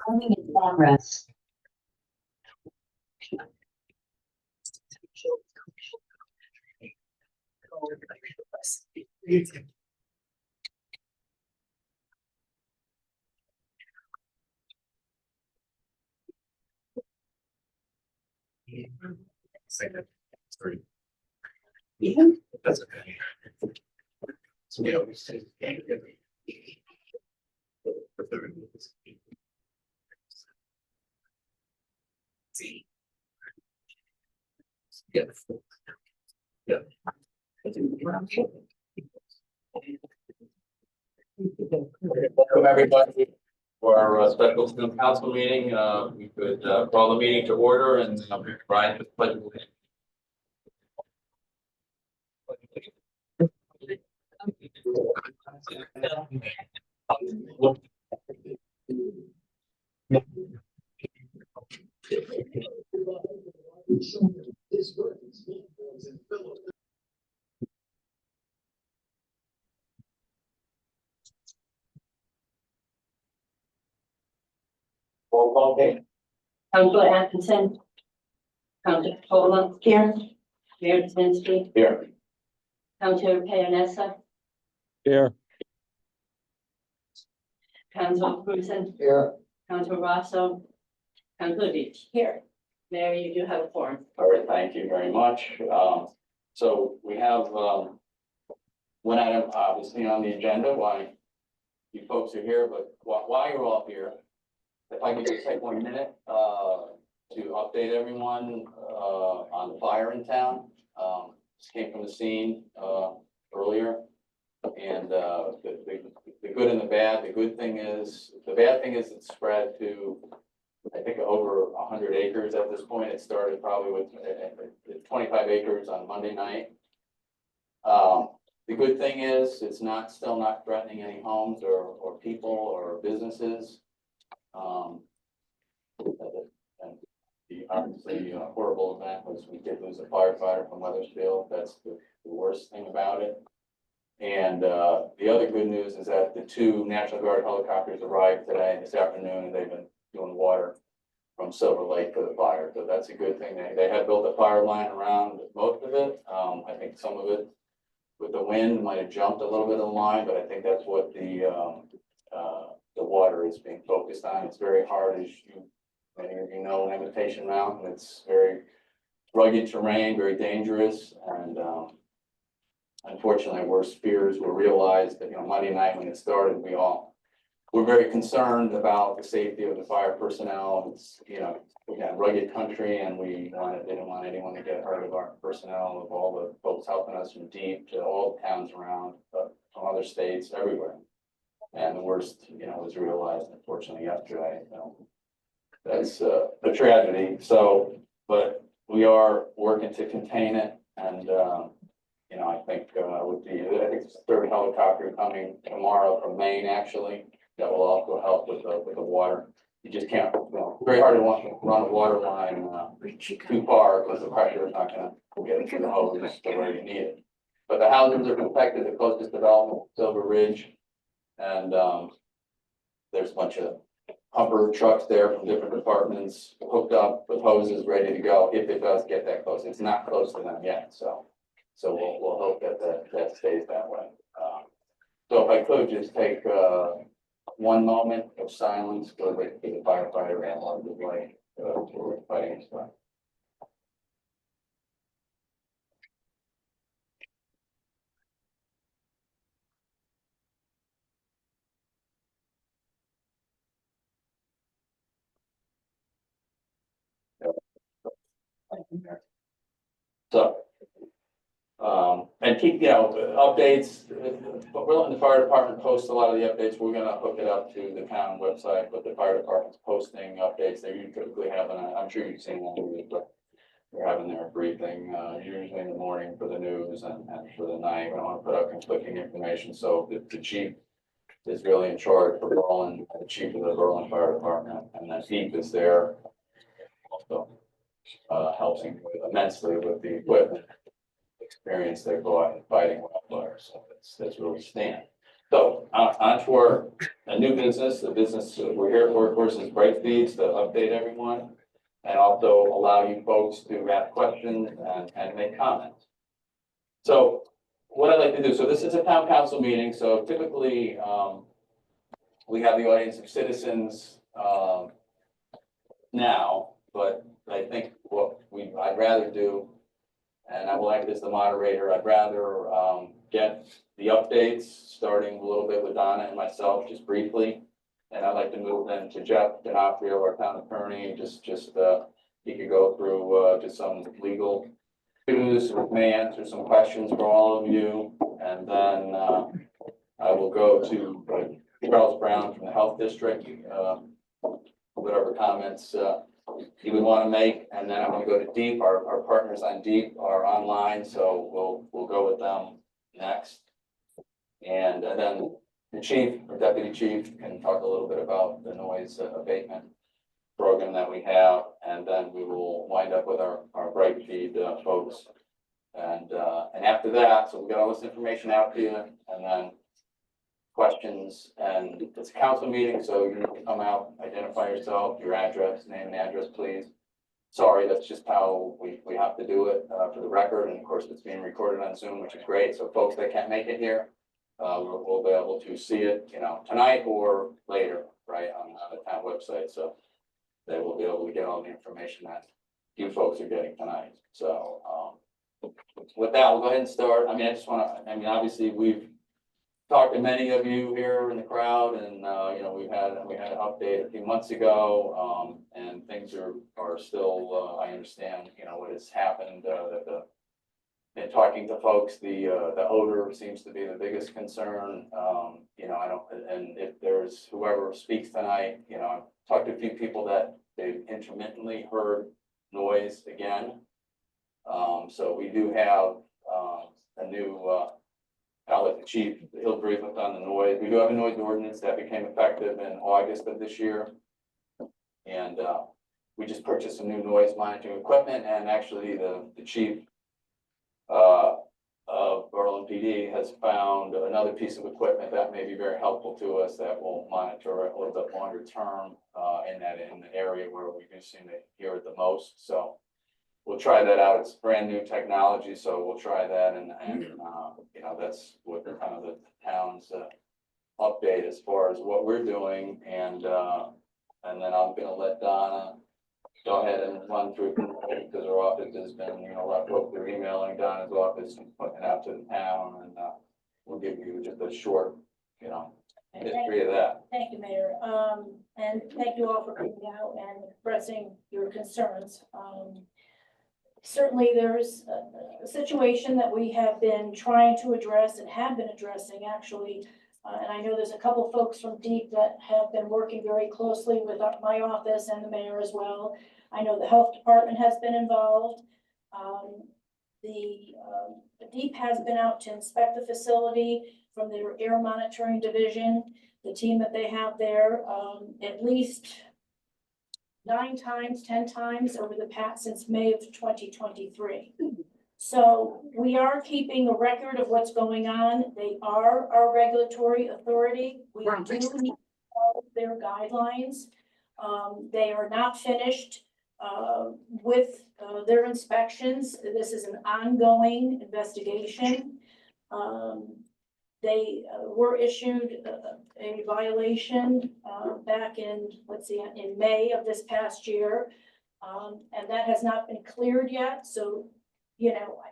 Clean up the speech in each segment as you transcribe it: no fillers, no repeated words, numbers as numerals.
Coming in progress. Second. Sorry. Yeah. That's okay. So, yeah, we said. For 30 minutes. See. Yeah. Yeah. Welcome everybody for our special student council meeting. We could call the meeting to order and Brian with pledge of allegiance. Roll call, okay? Counselor Atkinson. Counselor Cola. Here. Mayor Zinsky. Here. Counselor Payanessa. Here. Counselor Cruzen. Here. Counselor Rosso. Counselor Beach. Here. Mayor, you do have a form. All right, thank you very much. So we have one item obviously on the agenda, why you folks are here, but while you're all here, if I could just take 1 minute to update everyone on the fire in town. Just came from the scene earlier. And the good and the bad. The good thing is, the bad thing is it's spread to, I think, over 100 acres at this point. It started probably with 25 acres on Monday night. The good thing is it's still not threatening any homes or people or businesses. And the obviously horrible event was we did lose a firefighter from Weathersfield. That's the worst thing about it. And the other good news is that the 2 National Guard helicopters arrived this afternoon, and they've been doing water from Silver Lake for the fire. So that's a good thing. They had built a fire line around most of it. I think some of it with the wind might have jumped a little bit of the line, but I think that's what the water is being focused on. It's very hard, as many of you know, in Invitation Mountain. It's very rugged terrain, very dangerous, and unfortunately, worst fears were realized that, Monday night when it started, we all were very concerned about the safety of the fire personnel. It's, we got rugged country, and didn't want anyone to get hurt of our personnel, of all the folks helping us from Deep to all the towns around, from other states, everywhere. And the worst, was realized, unfortunately, yesterday. That's a tragedy. So, but we are working to contain it, and I think with the 3rd helicopter coming tomorrow from Maine, actually, that will also help with the water. You just can't, very hard to run a water line too far because the pressure is not going to get into the hose to where you need it. But the houses are protected. The closest development, Silver Ridge, and there's a bunch of pumper trucks there from different departments hooked up with hoses ready to go if it does get that close. It's not close to them yet, so we'll hope that stays that way. So if I could just take 1 moment of silence for the firefighter and along the way for fighting as well. So, and keep, updates, but we're letting the fire department post a lot of the updates. We're gonna hook it up to the town website, but the fire department's posting updates. They typically have, and I'm sure you've seen one, but they're having their briefing, usually in the morning for the news and for the night. We don't want to put up conflicting information. So the chief is really in charge for Berlin, the chief of the Berlin Fire Department, and then Heath is there. Also, helping immensely with the equipment experience they brought in fighting wildfire. So that's really stand. So on to our new business, the business we're here for, of course, is Bright Feeds to update everyone. And also allow you folks to ask questions and make comments. So what I'd like to do, so this is a town council meeting, so typically, we have the audience of citizens, now, but I think what I'd rather do, and I will act as the moderator, I'd rather, get the updates, starting a little bit with Donna and myself, just briefly. And I'd like to move then to Jeff D'Onofrio, our town attorney, just he could go through, just some legal issues, may answer some questions for all of you. And then, I will go to Charles Brown from the Health District, whatever comments, he would want to make. And then I'm going to go to Deep. Our partners on Deep are online, so we'll go with them next. And then the chief or deputy chief can talk a little bit about the noise abatement program that we have, and then we will wind up with our Bright Feed folks. And after that, so we got all this information out to you, and then questions, and it's a council meeting, so you need to come out, identify yourself, your address, name and address, please. Sorry, that's just how we have to do it for the record, and of course, it's being recorded on Zoom, which is great, so folks that can't make it here, we'll be able to see it, tonight or later, right, on the town website, so they will be able to get all the information that you folks are getting tonight. So, with that, we'll go ahead and start. I mean, obviously, we've talked to many of you here in the crowd, and we had an update a few months ago, and things are still, I understand, what has happened, in talking to folks, the odor seems to be the biggest concern. I don't, and if there's whoever speaks tonight, I've talked to a few people that they've intermittently heard noise again. So we do have a new, I'll let the chief, he'll brief us on the noise. We do have a noise ordinance that became effective in August of this year. And we just purchased some new noise monitoring equipment, and actually the chief of Berlin PD has found another piece of equipment that may be very helpful to us that will monitor it a little bit longer term in the area where we do seem to hear it the most. So we'll try that out. It's brand new technology, so we'll try that, and that's what kind of the town's update as far as what we're doing, and then I'm gonna let Donna go ahead and run through, because our office has been, a lot of folks are emailing Donna's office and putting it out to the town, and we'll give you just a short, history of that. Thank you, Mayor. And thank you all for coming out and expressing your concerns. Certainly there's a situation that we have been trying to address and have been addressing actually. And I know there's a couple folks from Deep that have been working very closely with my office and the mayor as well. I know the health department has been involved. The Deep has been out to inspect the facility from their air monitoring division, the team that they have there, at least 9 times, 10 times over the past since May of 2023. So we are keeping a record of what's going on. They are our regulatory authority. We do need to follow their guidelines. They are not finished with their inspections. This is an ongoing investigation. They were issued a violation back in, in May of this past year. And that has not been cleared yet. So,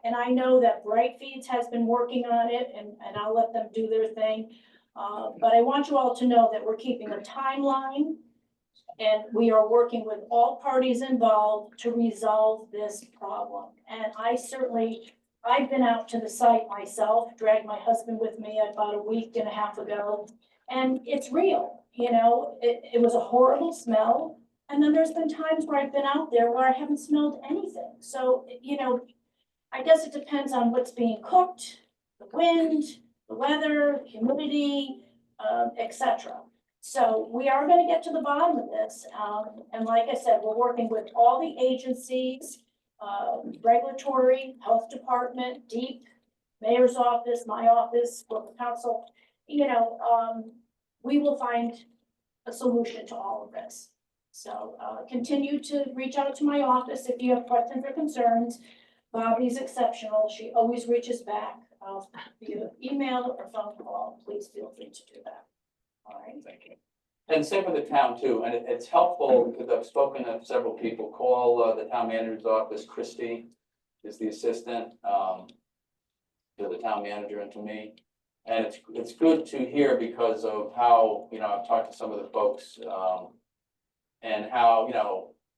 and I know that Bright Feeds has been working on it, and I'll let them do their thing. But I want you all to know that we're keeping a timeline, and we are working with all parties involved to resolve this problem. And I've been out to the site myself, dragged my husband with me about a week and a half ago, and it's real. It was a horrible smell. And then there's been times where I've been out there where I haven't smelled anything. So, I guess it depends on what's being cooked, the wind, the weather, humidity, etc. So we are going to get to the bottom of this. And like I said, we're working with all the agencies, regulatory, health department, Deep, mayor's office, my office, local council. we will find a solution to all of this. So, continue to reach out to my office if you have questions or concerns. Bobby's exceptional. She always reaches back, via email or phone call. Please feel free to do that. All right. Thank you. And same with the town too, and it's helpful because I've spoken to several people, call the town manager's office, Christie is the assistant, to the town manager and to me. And it's good to hear because of how, I've talked to some of the folks, and how,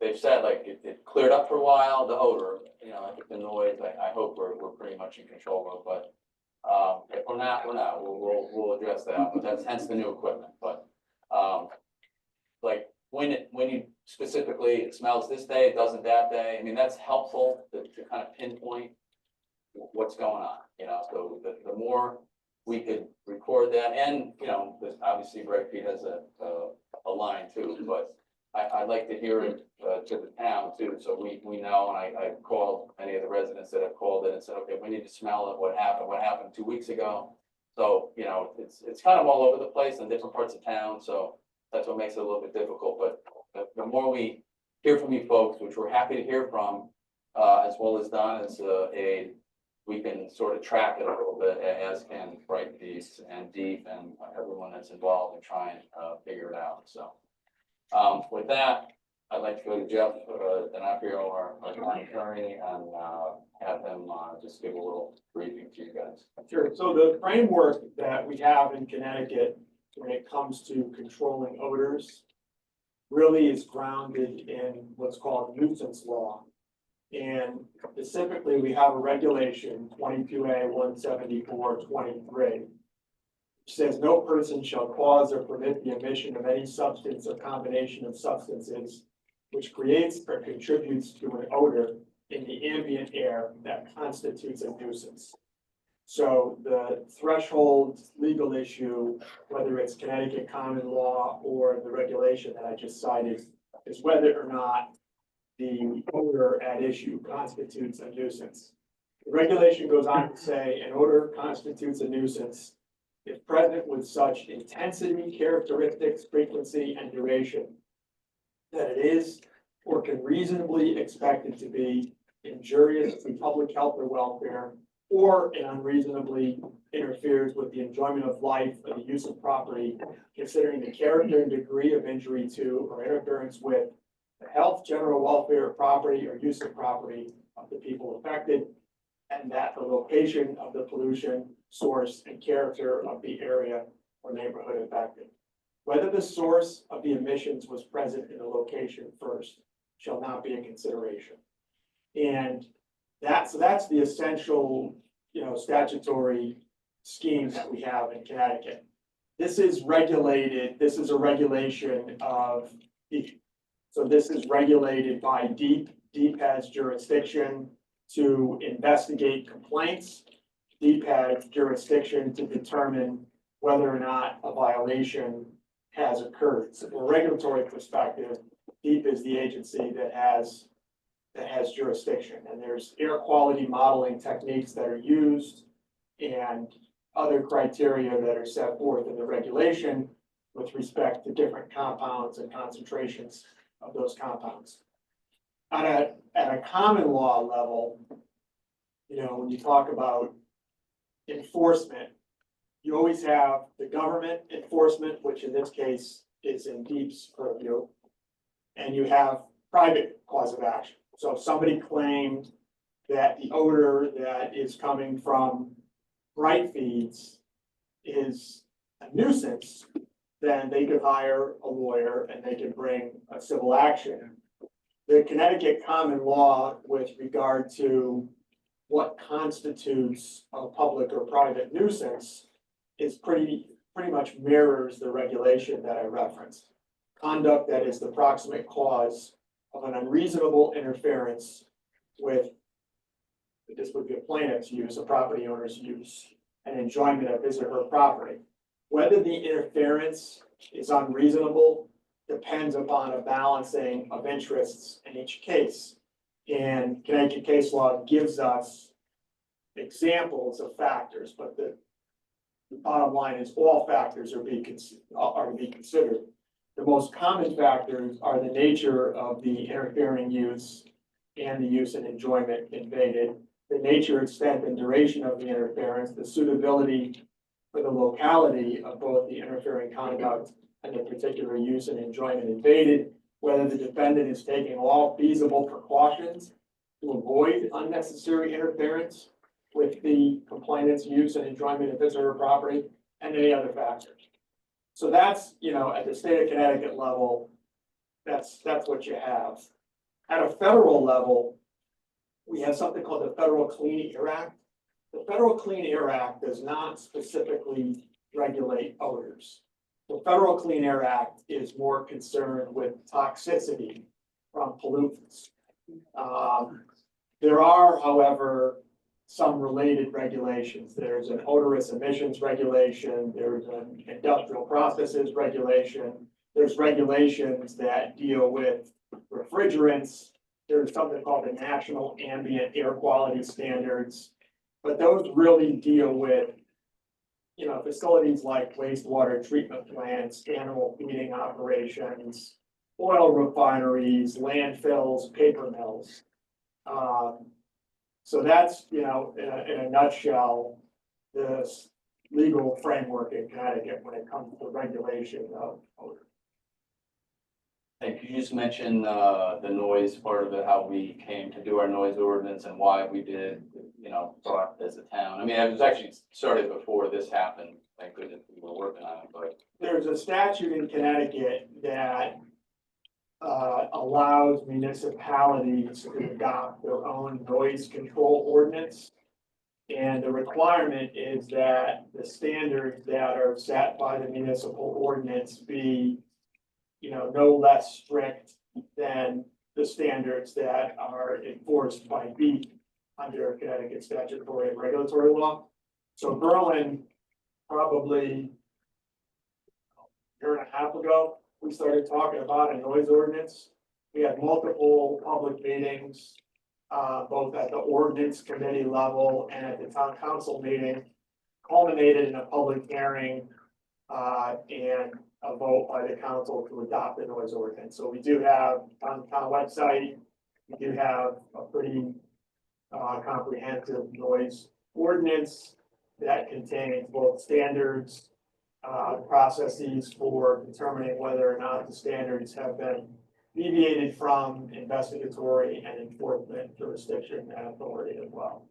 they've said like it cleared up for a while, the odor, I think the noise, I hope we're pretty much in control of, but if we're not, we'll address that, but that's hence the new equipment, but like when you specifically, it smells this day, it doesn't that day, I mean, that's helpful to kind of pinpoint what's going on, so the more we could record that, and, this obviously Brightfeed has a line too, but I'd like to hear it to the town too, so we know, and I called many of the residents that have called in and said, okay, we need to smell it, what happened 2 weeks ago. So, it's kind of all over the place in different parts of town, so that's what makes it a little bit difficult, but the more we hear from you folks, which we're happy to hear from, as well as Don as we can sort of track it a little bit, as can Brightfeed and Deep and everyone that's involved in trying to figure it out, so. With that, I'd like to go to Jeff D'Onofrio, our town attorney, and have him just give a little briefing to you guys. Sure. So the framework that we have in Connecticut when it comes to controlling odors really is grounded in what's called nuisance law. And specifically, we have a regulation 22A 174/23. Says no person shall cause or permit the emission of any substance or combination of substances which creates or contributes to an odor in the ambient air that constitutes a nuisance. So the threshold legal issue, whether it's Connecticut common law or the regulation that I just cited, is whether or not the odor at issue constitutes a nuisance. The regulation goes on to say an odor constitutes a nuisance if present with such intensity, characteristics, frequency, and duration that it is or can reasonably expected to be injurious to public health or welfare, or it unreasonably interferes with the enjoyment of life or the use of property, considering the character and degree of injury to or interference with the health, general welfare, property, or use of property of the people affected, and that the location of the pollution source and character of the area or neighborhood affected. Whether the source of the emissions was present in the location first shall not be a consideration. And that's the essential, statutory scheme that we have in Connecticut. This is regulated, this is a regulation of DEEP. So this is regulated by DEEP. DEEP has jurisdiction to investigate complaints. DEEP has jurisdiction to determine whether or not a violation has occurred. So from a regulatory perspective, DEEP is the agency that has jurisdiction. And there's air quality modeling techniques that are used and other criteria that are set forth in the regulation with respect to different compounds and concentrations of those compounds. At a common law level, when you talk about enforcement, you always have the government enforcement, which in this case is in DEEP's purview, and you have private cause of action. So if somebody claimed that the odor that is coming from Brightfeeds is a nuisance, then they could hire a lawyer and they can bring a civil action. The Connecticut common law with regard to what constitutes a public or private nuisance is pretty much mirrors the regulation that I referenced. Conduct that is the proximate cause of an unreasonable interference with, this would be a plaintiff's use, a property owner's use, and enjoyment of his or her property. Whether the interference is unreasonable depends upon a balancing of interests in each case. And Connecticut case law gives us examples of factors, but the bottom line is all factors are to be considered. The most common factors are the nature of the interfering use and the use and enjoyment invaded, the nature, extent, and duration of the interference, the suitability for the locality of both the interfering conduct and the particular use and enjoyment invaded, whether the defendant is taking all feasible precautions to avoid unnecessary interference with the complainant's use and enjoyment of his or her property, and any other factors. So that's, at the state of Connecticut level, that's what you have. At a federal level, we have something called the Federal Clean Air Act. The Federal Clean Air Act does not specifically regulate odors. The Federal Clean Air Act is more concerned with toxicity from pollutants. There are, however, some related regulations. There's an odorous emissions regulation, there's an industrial processes regulation, there's regulations that deal with refrigerants, there's something called the National Ambient Air Quality Standards, but those really deal with, facilities like wastewater treatment plants, animal feeding operations, oil refineries, landfills, paper mills. So that's, in a nutshell, this legal framework in Connecticut when it comes to regulation of odor. Thank you. You just mentioned the noise part of it, how we came to do our noise ordinance and why we did, thought as a town. I mean, it was actually started before this happened. Thank goodness we were working on it, but. There's a statute in Connecticut that allows municipalities to adopt their own noise control ordinance. And the requirement is that the standards that are set by the municipal ordinance be, no less strict than the standards that are enforced by BEAT under Connecticut statutory and regulatory law. So Berlin, probably a year and a half ago, we started talking about a noise ordinance. We had multiple public meetings, both at the ordinance committee level and at the town council meeting, culminated in a public hearing and a vote by the council to adopt the noise ordinance. So we do have on the town website, we do have a pretty comprehensive noise ordinance that contains both standards, processes for determining whether or not the standards have been deviated from investigatory and enforcement jurisdiction and authority as well.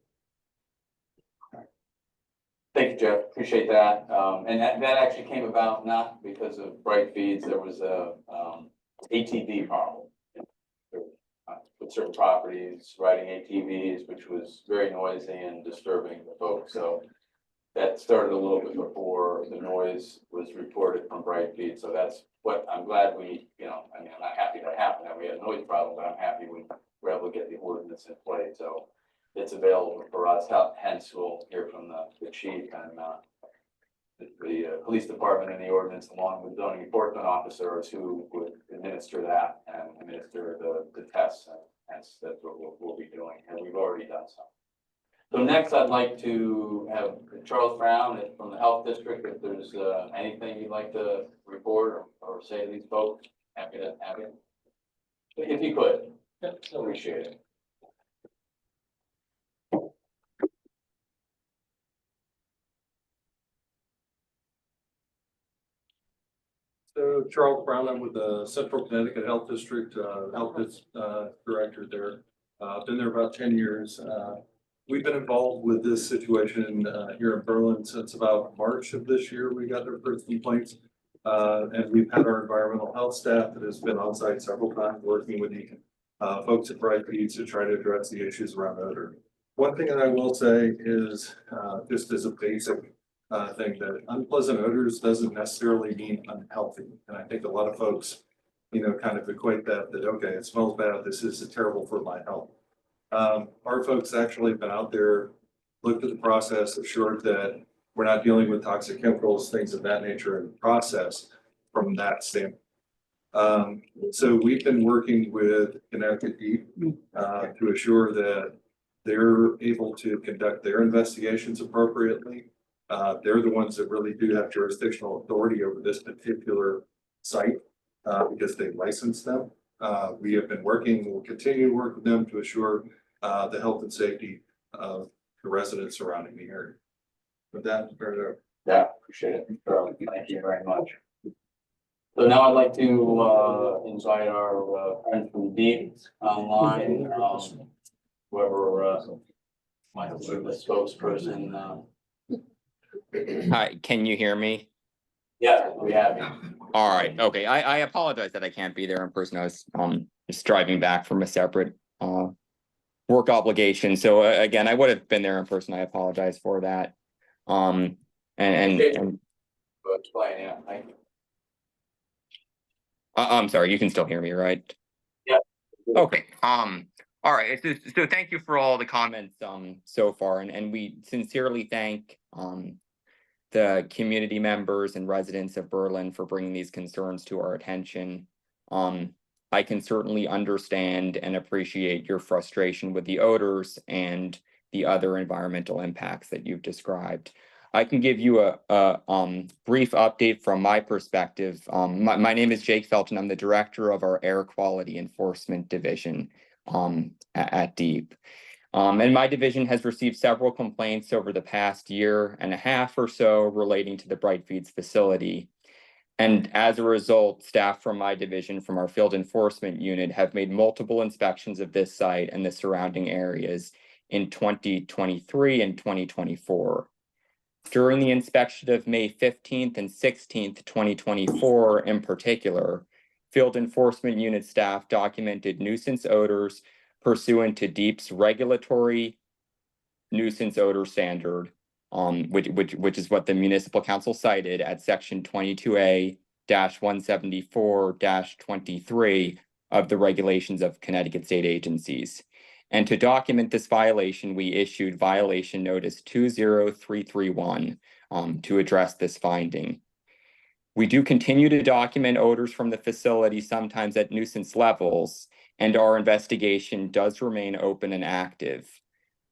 Thank you, Jeff. Appreciate that. And that actually came about not because of Bright Feeds. There was a ATV problem with certain properties, riding ATVs, which was very noisy and disturbing the folks. So that started a little bit before the noise was reported from Bright Feed. So that's what I'm glad we, I'm not happy that happened, that we had a noise problem, but I'm happy we were able to get the ordinance in place. So it's available for us. Hence, we'll hear from the chief and the police department and the ordinance, along with zoning enforcement officers who would administer that and administer the tests. And hence, that's what we'll be doing. And we've already done so. So next, I'd like to have Charles Brown from the Health District. If there's anything you'd like to report or say to these folks, happy to have you. If you could, appreciate it. So Charles Brown, I'm with the Central Connecticut Health District, Health Director there. Been there about 10 years. We've been involved with this situation here in Berlin since about March of this year. We got their first complaints. And we've had our environmental health staff that has been on site several times working with the folks at Bright Feeds to try to address the issues around odor. One thing that I will say is just as a basic thing, that unpleasant odors doesn't necessarily mean unhealthy. And I think a lot of folks, kind of equate that okay, it smells bad, this is terrible for my health. Our folks actually have been out there, looked at the process, assured that we're not dealing with toxic chemicals, things of that nature in the process from that standpoint. So we've been working with Connecticut Deep to assure that they're able to conduct their investigations appropriately. They're the ones that really do have jurisdictional authority over this particular site, because they license them. We have been working, we'll continue to work with them to assure, the health and safety of the residents surrounding the area. With that, Yeah, appreciate it. Charlie, thank you very much. So now I'd like to invite our friend from Deep online, whoever might be the spokesperson. Hi, can you hear me? Yeah, we have you. All right, okay, I apologize that I can't be there in person. I was just driving back from a separate work obligation. So again, I would have been there in person. I apologize for that. And Explain, yeah, thank you. I'm sorry, you can still hear me, right? Yeah. Okay, all right, so thank you for all the comments so far, and we sincerely thank the community members and residents of Berlin for bringing these concerns to our attention. I can certainly understand and appreciate your frustration with the odors and the other environmental impacts that you've described. I can give you a brief update from my perspective. My name is Jake Felton. I'm the director of our Air Quality Enforcement Division at DEEP. And my division has received several complaints over the past year and a half or so relating to the Brightfeeds facility. And as a result, staff from my division, from our field enforcement unit, have made multiple inspections of this site and the surrounding areas in 2023 and 2024. During the inspection of May 15th and 16th, 2024 in particular, field enforcement unit staff documented nuisance odors pursuant to DEEP's regulatory nuisance odor standard, which is what the municipal council cited at section 22A-174-23 of the regulations of Connecticut state agencies. And to document this violation, we issued violation notice 20331 to address this finding. We do continue to document odors from the facility, sometimes at nuisance levels, and our investigation does remain open and active.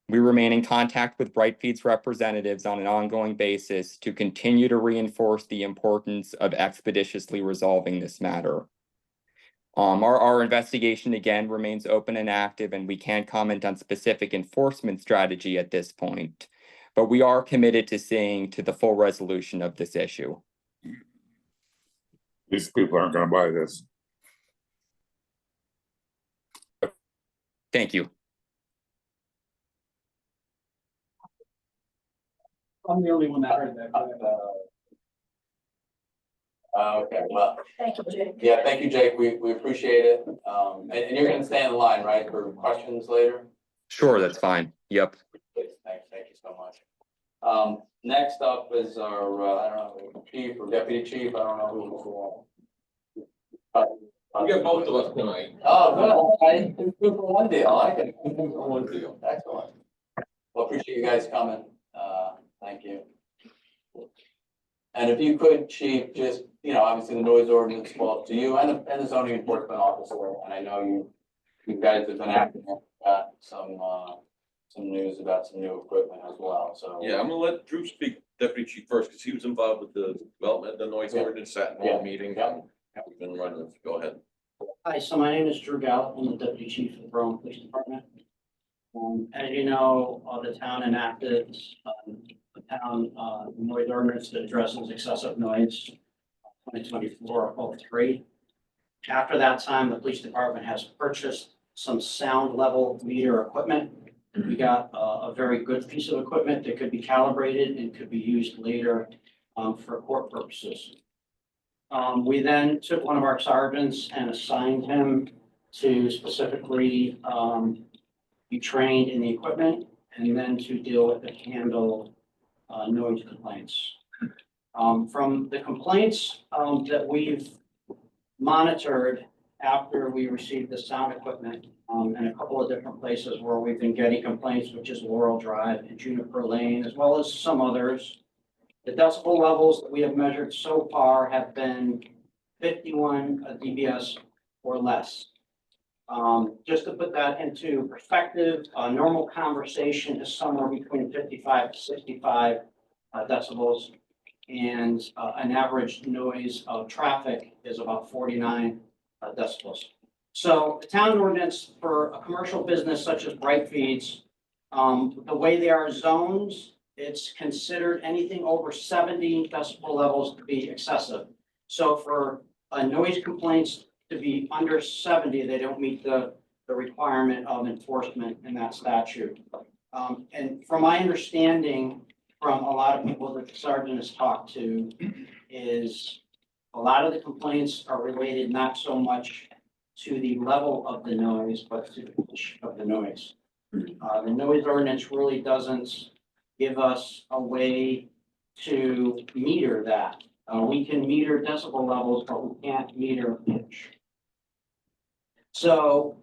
We remain in contact with Brightfeeds representatives on an ongoing basis to continue to reinforce the importance of expeditiously resolving this matter. Our investigation again remains open and active, and we can't comment on specific enforcement strategy at this point, but we are committed to seeing to the full resolution of this issue. These people aren't gonna buy this. Thank you. I'm the only one that heard that. Okay, well, Thank you, Jake. yeah, thank you, Jake. We appreciate it. And you're gonna stay in line, right, for questions later? Sure, that's fine. Yep. Please, thank you so much. Next up is our, I don't know, chief or deputy chief, I don't know who. We got both of us tonight. Oh, well, I, two for one deal, I like it. One deal. Excellent. Well, appreciate you guys coming, thank you. And if you could, chief, just, obviously the noise ordinance falls to you and the zoning enforcement officer, and I know you guys have been acting, got some news about some new equipment as well, so. Yeah, I'm gonna let Drew speak, deputy chief first, because he was involved with the development, of the noise ordinance, sat in all meetings. Yeah. We've been running, go ahead. Hi, so my name is Drew Gallup. I'm the deputy chief of the Berlin Police Department. As you know, the town enacted the town noise ordinance that addresses excessive noise, 2024-03. After that time, the police department has purchased some sound level meter equipment. We got a very good piece of equipment that could be calibrated and could be used later for court purposes. We then took one of our sergeants and assigned him to specifically be trained in the equipment and then to deal with and handle noise complaints. From the complaints that we've monitored after we received the sound equipment in a couple of different places where we've been getting complaints, which is Laurel Drive and Juniper Lane, as well as some others. The decibel levels that we have measured so far have been 51 dBs or less. Just to put that into perspective, a normal conversation is somewhere between 55 to 65 decibels. And an average noise of traffic is about 49 decibels. So the town ordinance for a commercial business such as Bright Feeds, the way they are zoned, it's considered anything over 70 decibel levels to be excessive. So for noise complaints to be under 70, they don't meet the requirement of enforcement in that statute. And from my understanding, from a lot of people that the sergeant has talked to, is a lot of the complaints are related not so much to the level of the noise, but to the pitch of the noise. The noise ordinance really doesn't give us a way to meter that. We can meter decibel levels, but we can't meter pitch. So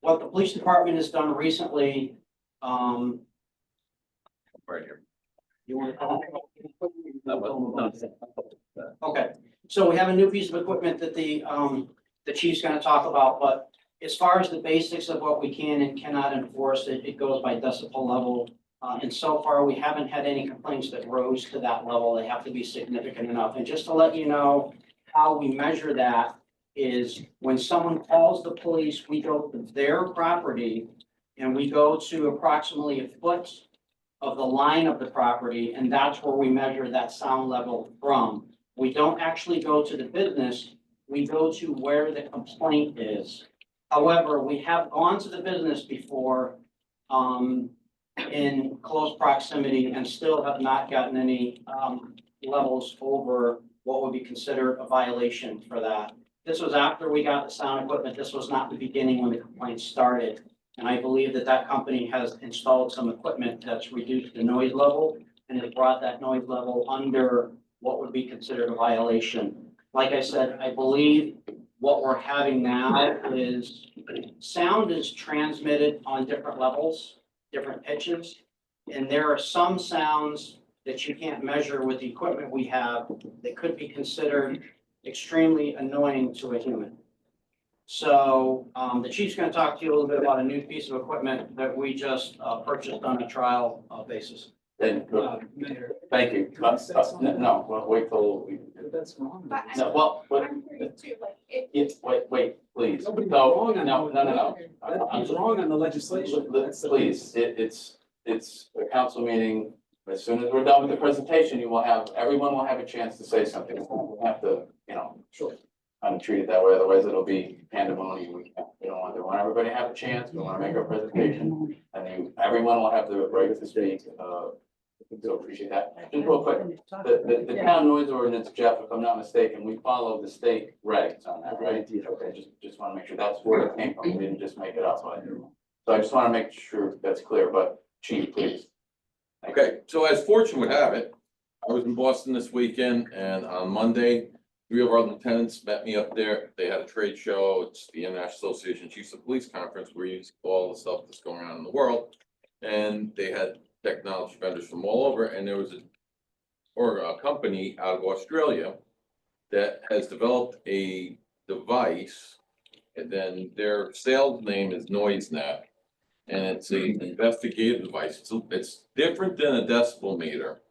what the police department has done recently, Right here. you want to? Okay, so we have a new piece of equipment that the chief's gonna talk about, but as far as the basics of what we can and cannot enforce, it goes by decibel level. And so far, we haven't had any complaints that rose to that level. They have to be significant enough. And just to let you know, how we measure that is when someone calls the police, we go to their property and we go to approximately a foot of the line of the property, and that's where we measure that sound level from. We don't actually go to the business, we go to where the complaint is. However, we have gone to the business before, in close proximity and still have not gotten any, levels over what would be considered a violation for that. This was after we got the sound equipment. This was not the beginning when the complaint started. And I believe that that company has installed some equipment that's reduced the noise level and has brought that noise level under what would be considered a violation. Like I said, I believe what we're having now is sound is transmitted on different levels, different pitches. And there are some sounds that you can't measure with the equipment we have that could be considered extremely annoying to a human. So the chief's going to talk to you a little bit about a new piece of equipment that we just purchased on a trial basis. Thank you. Mayor. Thank you. No, well, wait till we. That's wrong. No, well, wait, please. Nobody's No, wrong on no, no. That's wrong on the legislation. Please, it's a council meeting. As soon as we're done with the presentation, everyone will have a chance to say something. We'll have to, Sure. kind of treat it that way, otherwise it'll be pandemonium. We don't want to, want everybody to have a chance. We want to make our presentation. And everyone will have the right to speak. So appreciate that. Just real quick, the town noise ordinance, Jeff, if I'm not mistaken, we follow the state regs on that, right? Okay, just want to make sure that's where it came from. We didn't just make it up. So I just want to make sure that's clear, but Chief, please. Okay, so as fortune would have it, I was in Boston this weekend, and on Monday, 3 of our lieutenants met me up there. They had a trade show. It's the International Association of Chiefs of Police Conference, where you see all the stuff that's going on in the world. And they had technology vendors from all over, and there was a company out of Australia that has developed a device, and then their sales name is NoiseNet, and it's an investigative device. It's different than a decibel meter.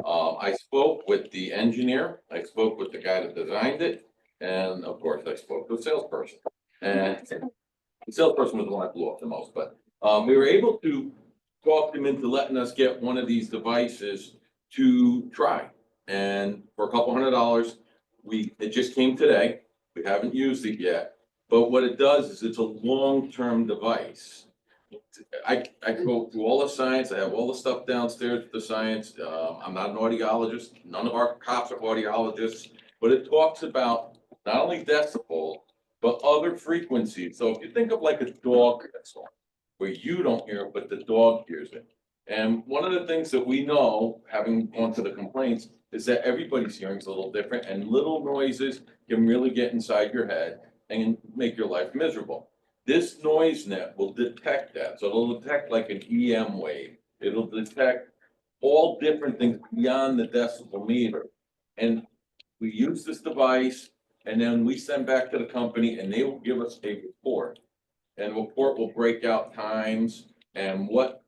I spoke with the engineer, I spoke with the guy that designed it, and of course, I spoke to the salesperson. And the salesperson was the one I blew up the most, but we were able to talk them into letting us get one of these devices to try. And for a couple $100, it just came today. We haven't used it yet, but what it does is it's a long-term device. I go through all the science. I have all the stuff downstairs with the science. I'm not an audiologist. None of our cops are audiologists, but it talks about not only decibel, but other frequencies. So if you think of like a dog whistle, where you don't hear it, but the dog hears it. And one of the things that we know, having gone to the complaints, is that everybody's hearing is a little different, and little noises can really get inside your head and make your life miserable. This NoiseNet will detect that. So it'll detect like an EM wave. It'll detect all different things beyond the decibel meter. And we use this device, and then we send back to the company, and they will give us a report. And the report will break out times and what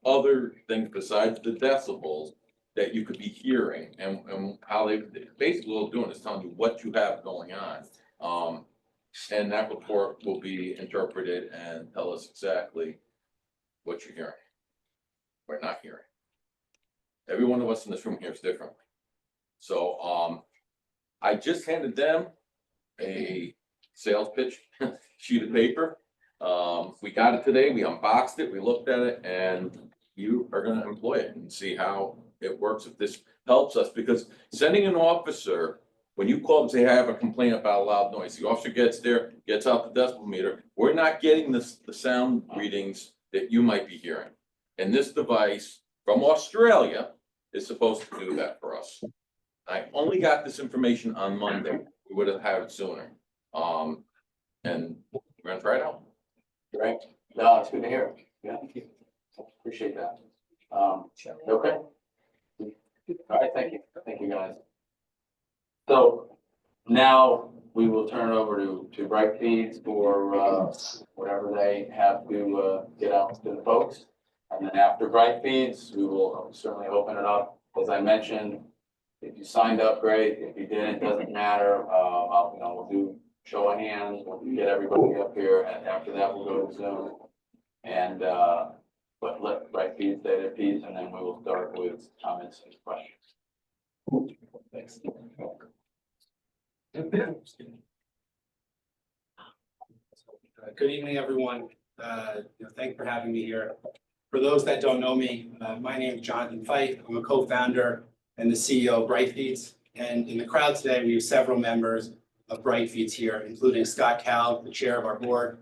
other things besides the decibels that you could be hearing and how they, basically what they're doing is telling you what you have going on. And that report will be interpreted and tell us exactly what you're hearing. Or not hearing. Every one of us in this room hears differently. So, I just handed them a sales pitch sheet of paper. We got it today, we unboxed it, we looked at it, and you are gonna employ it and see how it works, if this helps us, because sending an officer, when you call and say, I have a complaint about loud noise, the officer gets there, gets out the decibel meter, we're not getting the sound readings that you might be hearing. And this device from Australia is supposed to do that for us. I only got this information on Monday, we would have had it sooner. And we're gonna try it out. Great. No, it's good to hear. Yeah. Appreciate that. Okay. All right, thank you. Thank you, guys. So now we will turn over to Bright Feeds for whatever they have to get out to the folks. And then after Bright Feeds, we will certainly open it up. As I mentioned, if you signed up, great. If you didn't, doesn't matter. We'll do show of hands, we'll get everybody up here, and after that, we'll go to Zoom. And, but let Bright Feeds say their piece, and then we will start with comments and questions. Thanks. Good evening, everyone. Thanks for having me here. For those that don't know me, my name is Jonathan Fife. I'm a co-founder and the CEO of Bright Feeds. And in the crowd today, we have several members of Bright Feeds here, including Scott Cal, the chair of our board,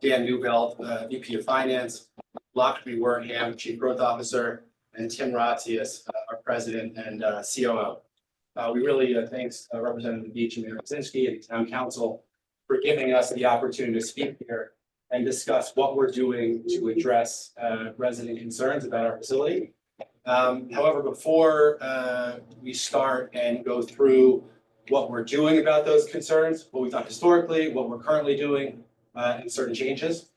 Dan Newbelt, VP of Finance, Lakshmi Wortham, Chief Growth Officer, and Tim Ratzius, our president and COO. We really thanks Representative Beach and Mayor Kaczynski and Town Council for giving us the opportunity to speak here and discuss what we're doing to address resident concerns about our facility. However, before we start and go through what we're doing about those concerns, what we've done historically, what we're currently doing, and certain changes,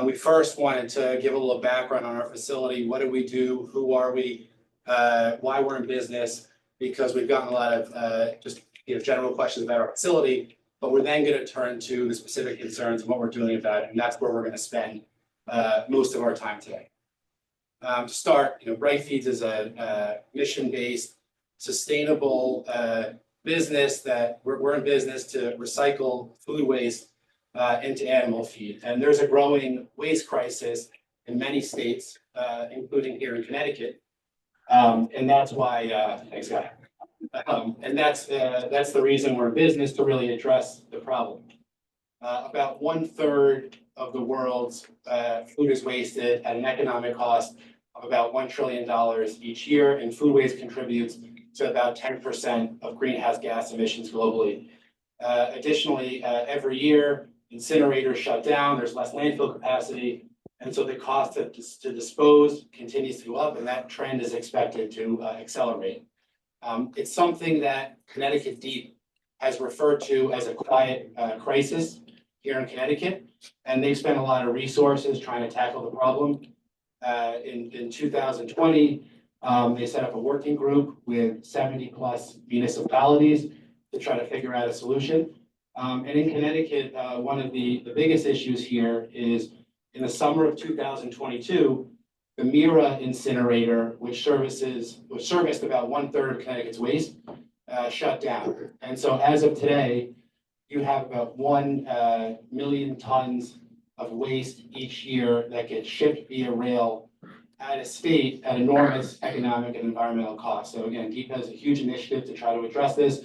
we first wanted to give a little background on our facility. What do we do? Who are we? Why we're in business? Because we've gotten a lot of just general questions about our facility, but we're then going to turn to the specific concerns and what we're doing about it, and that's where we're going to spend most of our time today. To start, Bright Feeds is a mission-based, sustainable business that we're in business to recycle food waste into animal feed. And there's a growing waste crisis in many states, including here in Connecticut. And that's why, thanks, Guy. And that's the reason we're in business, to really address the problem. About 1/3 of the world's food is wasted at an economic cost of about $1 trillion each year, and food waste contributes to about 10% of greenhouse gas emissions globally. Additionally, every year, incinerators shut down, there's less landfill capacity, and so the cost to dispose continues to go up, and that trend is expected to accelerate. It's something that Connecticut Deep has referred to as a quiet crisis here in Connecticut, and they've spent a lot of resources trying to tackle the problem. In 2020, they set up a working group with 70+ municipalities to try to figure out a solution. And in Connecticut, one of the biggest issues here is in the summer of 2022, the Mira incinerator, which serviced about 1/3 of Connecticut's waste, shut down. And so as of today, you have about 1 million tons of waste each year that gets shipped via rail out of state at enormous economic and environmental costs. So again, DEEP has a huge initiative to try to address this.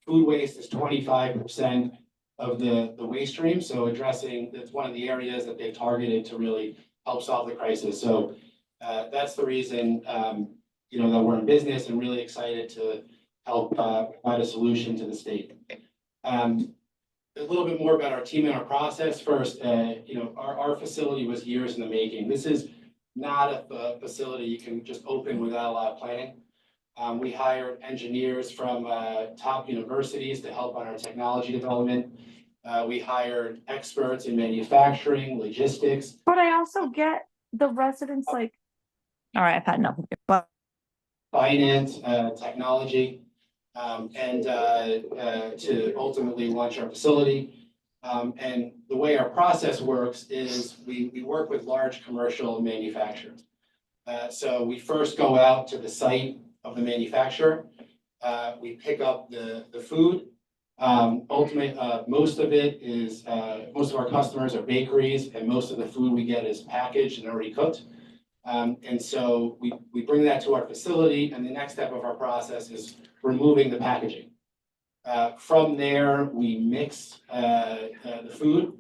Food waste is 25% of the waste stream. So addressing, that's one of the areas that they've targeted to really help solve the crisis. So that's the reason, that we're in business and really excited to help provide a solution to the state. A little bit more about our team and our process. First, our facility was years in the making. This is not a facility you can just open without a lot of planning. We hired engineers from top universities to help on our technology development. We hired experts in manufacturing, logistics. But I also get the residents all right, I've had enough of it, but finance, technology, and to ultimately launch our facility. And the way our process works is we work with large commercial manufacturers. So we first go out to the site of the manufacturer. We pick up the food. Most of it is, most of our customers are bakeries, and most of the food we get is packaged and already cooked. And so we bring that to our facility, and the next step of our process is removing the packaging. From there, we mix the food.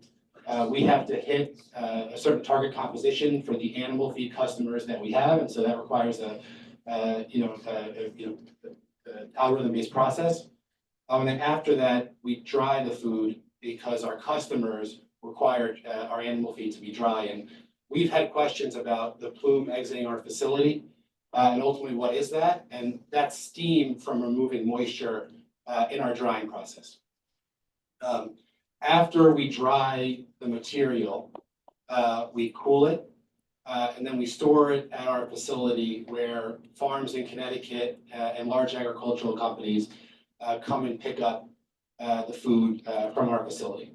We have to hit a certain target composition for the animal feed customers that we have, and so that requires a algorithm-based process. And then after that, we dry the food because our customers require our animal feed to be dry. And we've had questions about the plume exiting our facility, and ultimately, what is that? And that's steam from removing moisture in our drying process. After we dry the material, we cool it, and then we store it at our facility where farms in Connecticut and large agricultural companies come and pick up the food from our facility.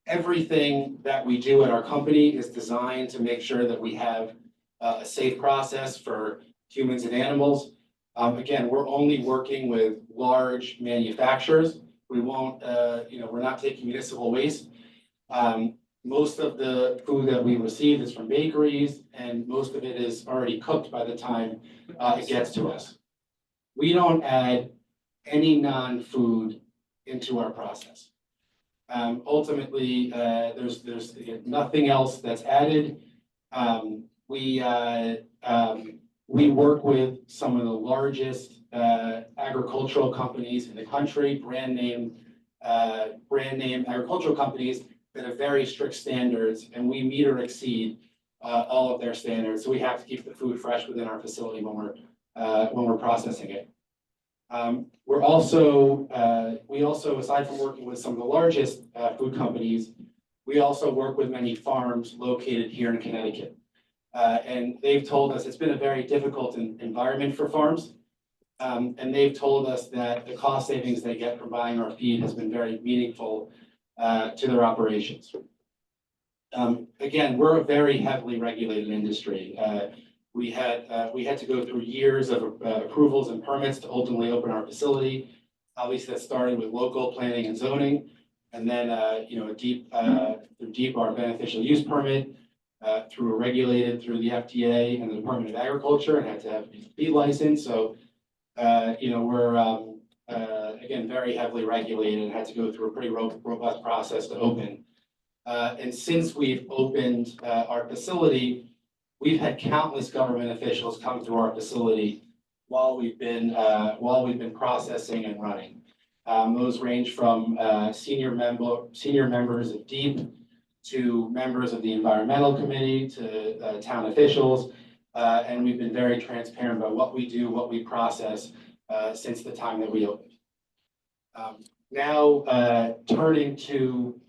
Everything that we do at our company is designed to make sure that we have a safe process for humans and animals. Again, we're only working with large manufacturers. We won't, we're not taking municipal waste. Most of the food that we receive is from bakeries, and most of it is already cooked by the time it gets to us. We don't add any non-food into our process. Ultimately, there's nothing else that's added. We work with some of the largest agricultural companies in the country, brand name agricultural companies that have very strict standards, and we meet or exceed all of their standards. So we have to keep the food fresh within our facility when we're processing it. We also, aside from working with some of the largest food companies, we also work with many farms located here in Connecticut. And they've told us it's been a very difficult environment for farms. And they've told us that the cost savings they get from buying our feed has been very meaningful to their operations. Again, we're a very heavily regulated industry. We had to go through years of approvals and permits to ultimately open our facility. Obviously, that started with local planning and zoning, and then our beneficial use permit, through the FDA and the Department of Agriculture, and had to have a feed license. So, we're again very heavily regulated and had to go through a pretty robust process to open. And since we've opened our facility, we've had countless government officials come through our facility while we've been processing and running. Those range from senior members of DEEP to members of the environmental committee to town officials, and we've been very transparent about what we do, what we process since the time that we opened. Now turning to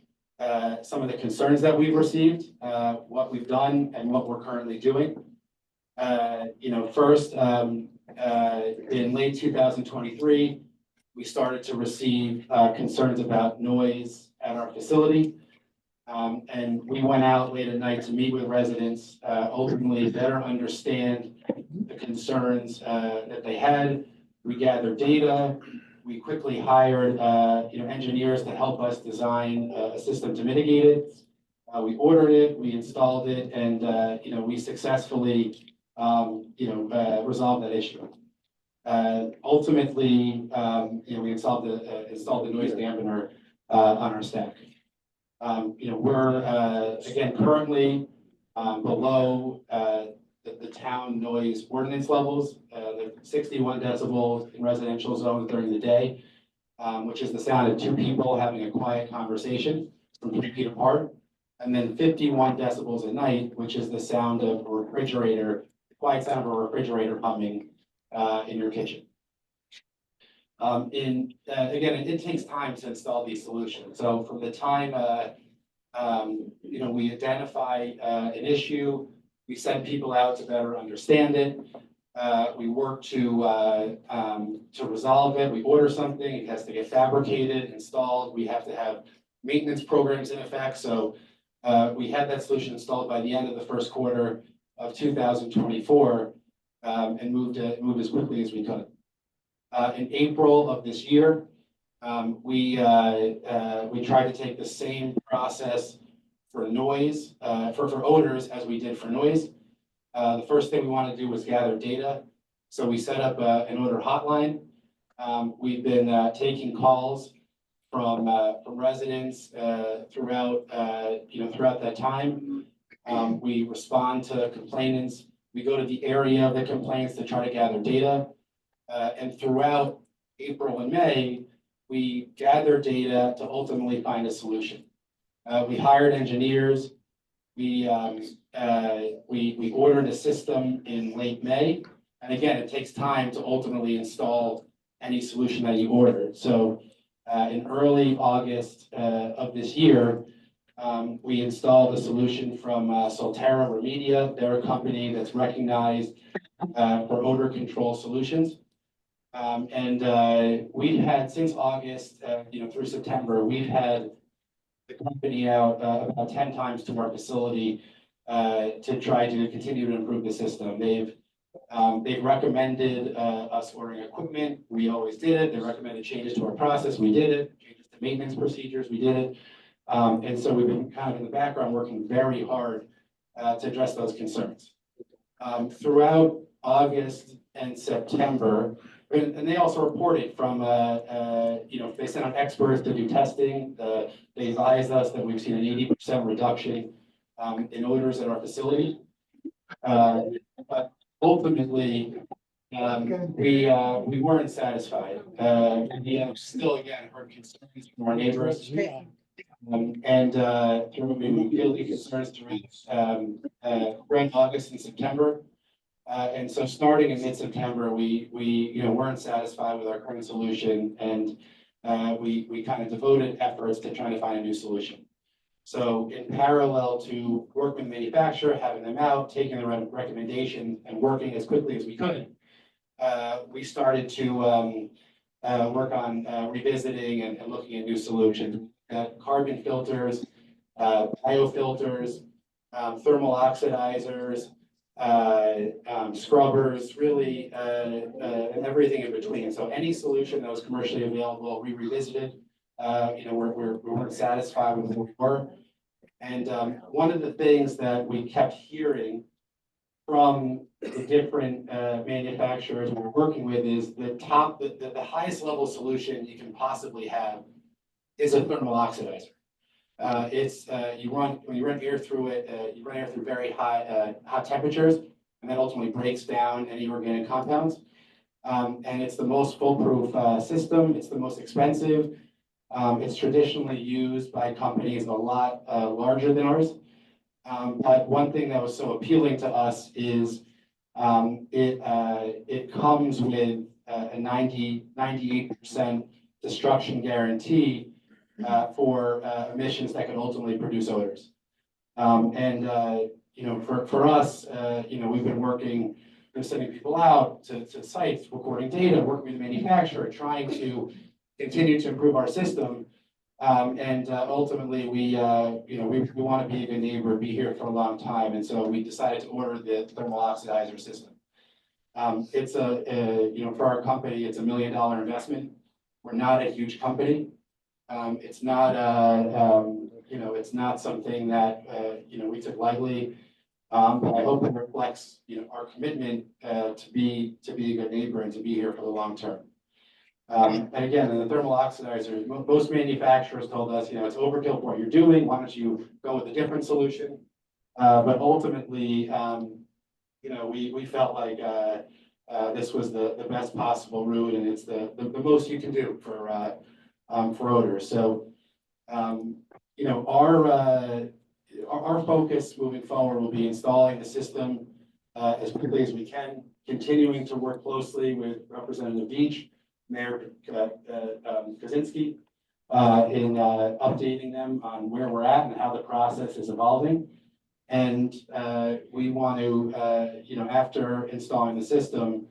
some of the concerns that we've received, what we've done and what we're currently doing. First, in late 2023, we started to receive concerns about noise at our facility. And we went out late at night to meet with residents, ultimately better understand the concerns that they had. We gathered data. We quickly hired engineers to help us design a system to mitigate it. We ordered it, we installed it, and we successfully resolved that issue. Ultimately, we installed the noise dampener on our stack. We're again currently below the town noise ordinance levels. They're 61 decibels in residential zones during the day, which is the sound of two people having a quiet conversation from 3 feet apart, and then 51 decibels at night, which is the sound of a refrigerator, the quiet sound of a refrigerator humming in your kitchen. Again, it takes time to install these solutions. So from the time we identify an issue, we send people out to better understand it. We work to resolve it. We order something, it has to get fabricated, installed. We have to have maintenance programs in effect. So we had that solution installed by the end of the first quarter of 2024 and moved as quickly as we could. In April of this year, we tried to take the same process for noise, for odors as we did for noise. The first thing we wanted to do was gather data. So we set up an odor hotline. We've been taking calls from residents throughout that time. We respond to complainants. We go to the area of the complaints to try to gather data. And throughout April and May, we gather data to ultimately find a solution. We hired engineers. We ordered a system in late May. And again, it takes time to ultimately install any solution that you ordered. So in early August of this year, we installed a solution from Solterra Remedia. They're a company that's recognized for odor control solutions. And we've had since August, through September, we've had the company out about 10 times to our facility to try to continue to improve the system. They've recommended us ordering equipment. We always did it. They recommended changes to our process. We did it. Changes to maintenance procedures. We did it. And so we've been kind of in the background working very hard to address those concerns. Throughout August and September, and they also reported from, they sent out experts to do testing. They advised us that we've seen an 80% reduction in odors at our facility. But ultimately, we weren't satisfied. We have still, again, heard concerns from our neighbors. And we feel these concerns throughout August and September. And so starting in mid-September, we weren't satisfied with our current solution, and we kind of devoted efforts to trying to find a new solution. So in parallel to working with the manufacturer, having them out, taking the recommendation and working as quickly as we could, we started to work on revisiting and looking at new solutions. Carbon filters, biofilters, thermal oxidizers, scrubbers, really, and everything in between. So any solution that was commercially available, we revisited. We weren't satisfied with what we were. And one of the things that we kept hearing from the different manufacturers we're working with is the highest level solution you can possibly have is a thermal oxidizer. When you run air through it, you run air through very hot temperatures, and that ultimately breaks down any organic compounds. And it's the most foolproof system. It's the most expensive. It's traditionally used by companies a lot larger than ours. But one thing that was so appealing to us is it comes with a 98% destruction guarantee for emissions that can ultimately produce odors. For us, we've been working, sending people out to sites, recording data, working with the manufacturer, trying to continue to improve our system. Ultimately, we want to be a good neighbor, be here for a long time. And so we decided to order the thermal oxidizer system. It's for our company, it's $1 million investment. We're not a huge company. It's not it's not something that we took lightly. But I hope it reflects our commitment to be a good neighbor and to be here for the long term. And again, in the thermal oxidizers, most manufacturers told us, it's overkill for what you're doing. Why don't you go with a different solution? But ultimately, we felt like this was the best possible route, and it's the most you can do for odors. So, our focus moving forward will be installing the system as quickly as we can, continuing to work closely with Representative Beach, Mayor Kaczynski, in updating them on where we're at and how the process is evolving. And we want to, after installing the system,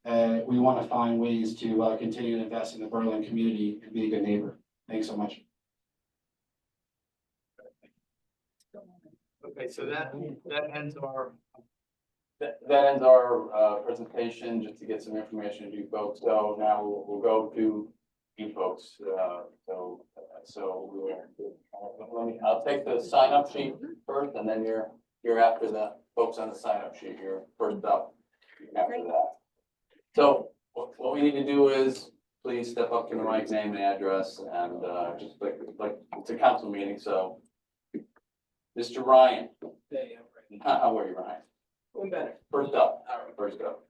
we want to find ways to continue to invest in the Berlin community and be a good neighbor. Thanks so much. Okay, so that ends our. That ends our presentation, just to get some information to you folks. So now we'll go to you folks. I'll take the sign up sheet first, and then you're after the folks on the sign up sheet. You're first up after that. So what we need to do is please step up to the mic, name and address, and just like it's a council meeting, so. Mr. Ryan. How are you, Ryan? Doing better. First up, first up.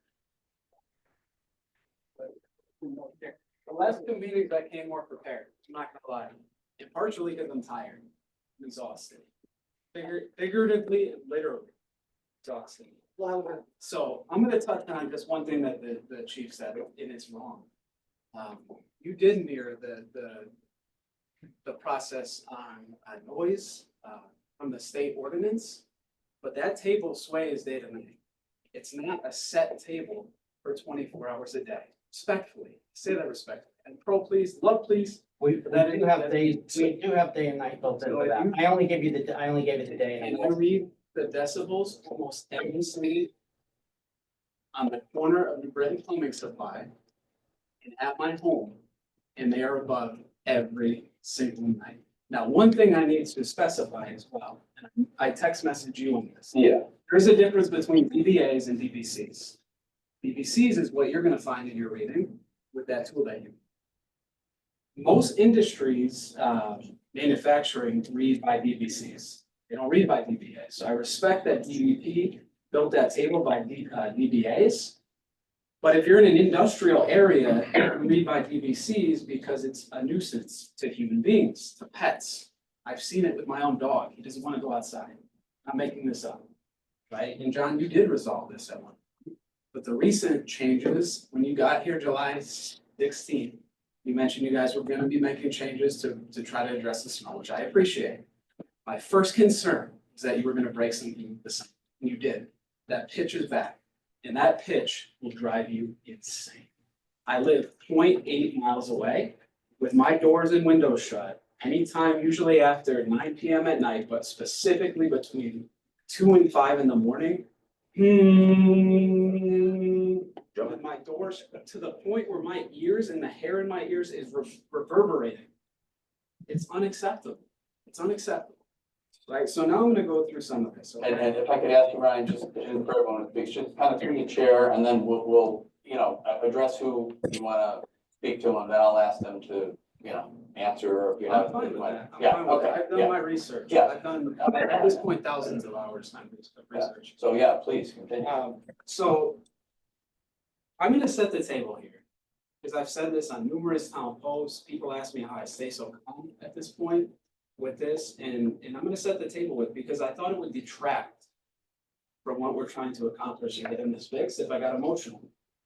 The last two meetings I came more prepared, I'm not gonna lie, and partially because I'm tired, I'm exhausted. Figuratively, and literally exhausted. So I'm gonna touch on just one thing that the chief said, and it's wrong. You did mirror the process on noise from the state ordinance, but that table sways day to night. It's not a set table for 24 hours a day. Respectfully, say that respectfully. And pro, please, love, please. We do have day and night built into that. I only gave you the day and And night. I read the decibels almost every single on the corner of New Britain Plumbing Supply and at my home, and they are above every single night. Now, one thing I need to specify as well, and I text message you on this. Yeah. There's a difference between DBAs and DBCs. DBCs is what you're gonna find in your reading with that tool that you. Most industries, manufacturing read by DBCs. They don't read by DBAs. So I respect that DEP built that table by DBAs. But if you're in an industrial area, you read by DBCs because it's a nuisance to human beings, to pets. I've seen it with my own dog. He doesn't want to go outside. I'm making this up, right? And John, you did resolve this at one point. But the recent changes, when you got here July 16th, you mentioned you guys were going to be making changes to try to address the smell, which I appreciate. My first concern is that you were going to break something this time, and you did. That pitch is back. And that pitch will drive you insane. I live 0.8 miles away with my doors and windows shut. Anytime, usually after 9 PM at night, but specifically between 2 and 5 in the morning. With my doors to the point where my ears and the hair in my ears is reverberating. It's unacceptable. It's unacceptable. Right, so now I'm gonna go through some of this. Okay? And if I could ask you, Ryan, just for everyone to speak, just kind of through the chair, and then we'll address who you wanna speak to, and then I'll ask them to, answer if you have. I'm fine with that. I'm Yeah, fine with okay, that. I've yeah. done my research. Yeah. I've done, at this point, thousands of hours on research. So, yeah, please continue. So I'm gonna set the table here, because I've said this on numerous town posts. People ask me how I stay so calm at this point with this, and I'm gonna set the table with, because I thought it would detract from what we're trying to accomplish and getting this fixed if I got emotional,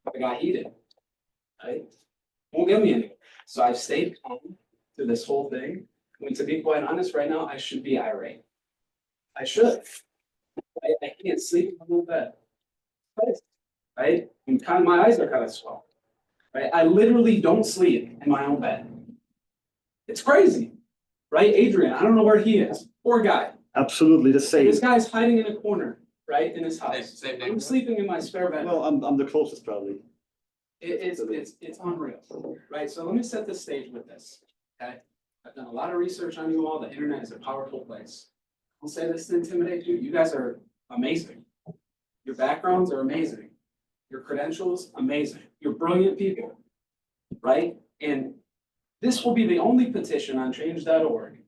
if I got heated, right? Won't get me anywhere. So I've stayed calm through this whole thing. I mean, to be quite honest, right now, I should be irate. I should. I can't sleep in my own bed. Right? And my eyes are kind of swollen. Right? I literally don't sleep in my own bed. It's crazy. Right? Adrian, I don't know where he is. Poor guy. Absolutely the same. This guy's hiding in a corner, right, in his house. Same I'm sleeping in my spare bedroom. Well, I'm the closest probably. It's unreal, right? So let me set the stage with this, okay? I've done a lot of research on you all. The internet is a powerful place. I'll say this to intimidate you. You guys are amazing. Your backgrounds are amazing. Your credentials, amazing. You're brilliant people, right? And this will be the only petition on change.org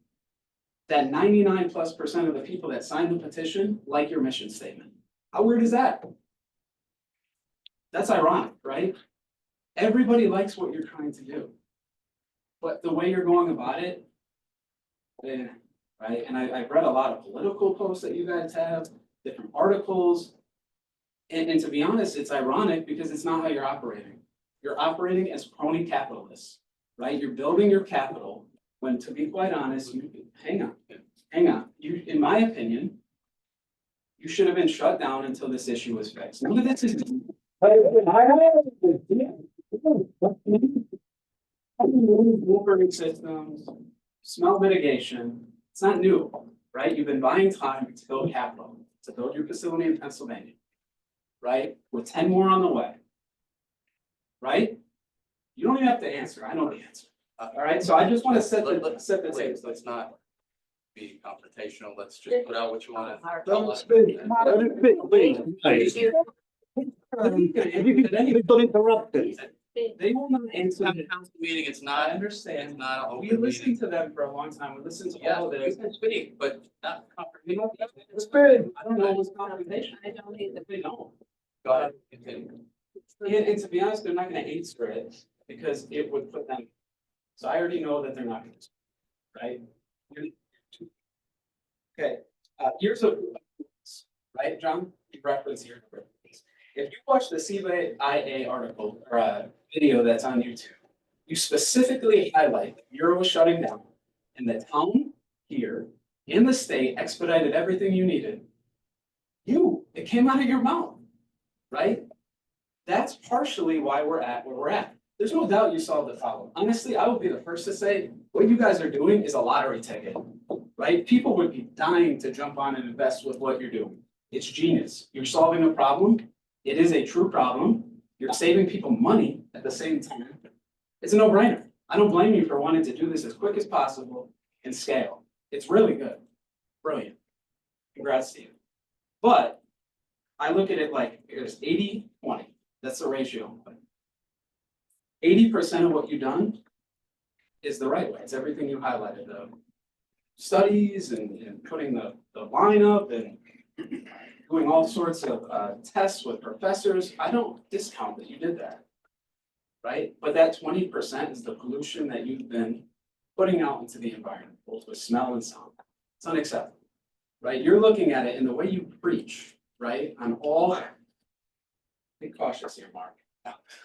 that 99+% of the people that signed the petition like your mission statement. How weird is that? That's ironic, right? Everybody likes what you're trying to do. But the way you're going about it, right? And I've read a lot of political posts that you guys have, different articles. And to be honest, it's ironic because it's not how you're operating. You're operating as crony capitalists, right? You're building your capital when, to be quite honest, hang on. You, in my opinion, You should have been shut down until this issue was fixed. None of this is. Watering systems, smell mitigation, it's not new, right? You've been buying time to build capital, to build your facility in Pennsylvania. Right, with 10 more on the way. Right? You don't even have to answer, I know the answer. All right, so I just want to set the Please, table. let's not be confrontational, let's just put out what you wanna. Let it speak, let it speak, please. Please don't interrupt it. They will not answer. It's a council meeting, it's not, I understand. it's not an We open listened meeting. to them for a long time, we listened to Yeah, all of you this. can speak, but not confrontational. I don't know what's confrontation. I don't either. They don't. Go ahead, continue. And to be honest, they're not gonna answer it because it would put them. So I already know that they're not gonna, right? Okay, here's a, right, John, you reference here. If you watch the CIA article or video that's on YouTube, you specifically highlight that Bureau was shutting down and the town here and the state expedited everything you needed. It came out of your mouth, right? That's partially why we're at where we're at. There's no doubt you solved the problem. Honestly, I will be the first to say, what you guys are doing is a lottery ticket, right? People would be dying to jump on and invest with what you're doing. It's genius. You're solving a problem. It is a true problem. You're saving people money at the same time. It's a no-brainer. I don't blame you for wanting to do this as quick as possible and scale. It's really good. Brilliant. Congrats to you. But I look at it like it's 80-20. That's the ratio. 80% of what you've done is the right way. It's everything you highlighted, the studies and putting the lineup and doing all sorts of tests with professors. I don't discount that you did that. Right? But that 20% is the pollution that you've been putting out into the environment, both with smell and sound. It's unacceptable. Right? You're looking at it in the way you preach, right? On all, be cautious here, Mark.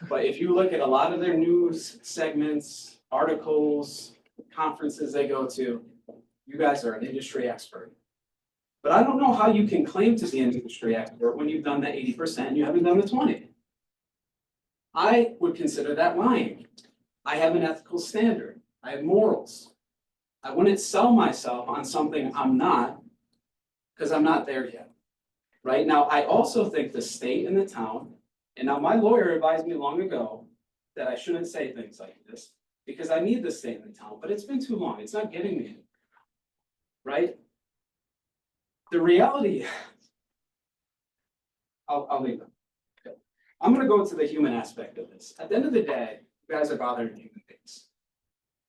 But if you look at a lot of their news segments, articles, conferences they go to, you guys are an industry expert. But I don't know how you can claim to be an industry expert when you've done the 80% and you haven't done the 20%. I would consider that lying. I have an ethical standard. I have morals. I wouldn't sell myself on something I'm not because I'm not there yet. Right now, I also think the state and the town, and now my lawyer advised me long ago that I shouldn't say things like this because I need the state and the town, but it's been too long. It's not getting me anywhere. Right? The reality, I'll leave them. Okay. I'm gonna go to the human aspect of this. At the end of the day, you guys are bothering human beings.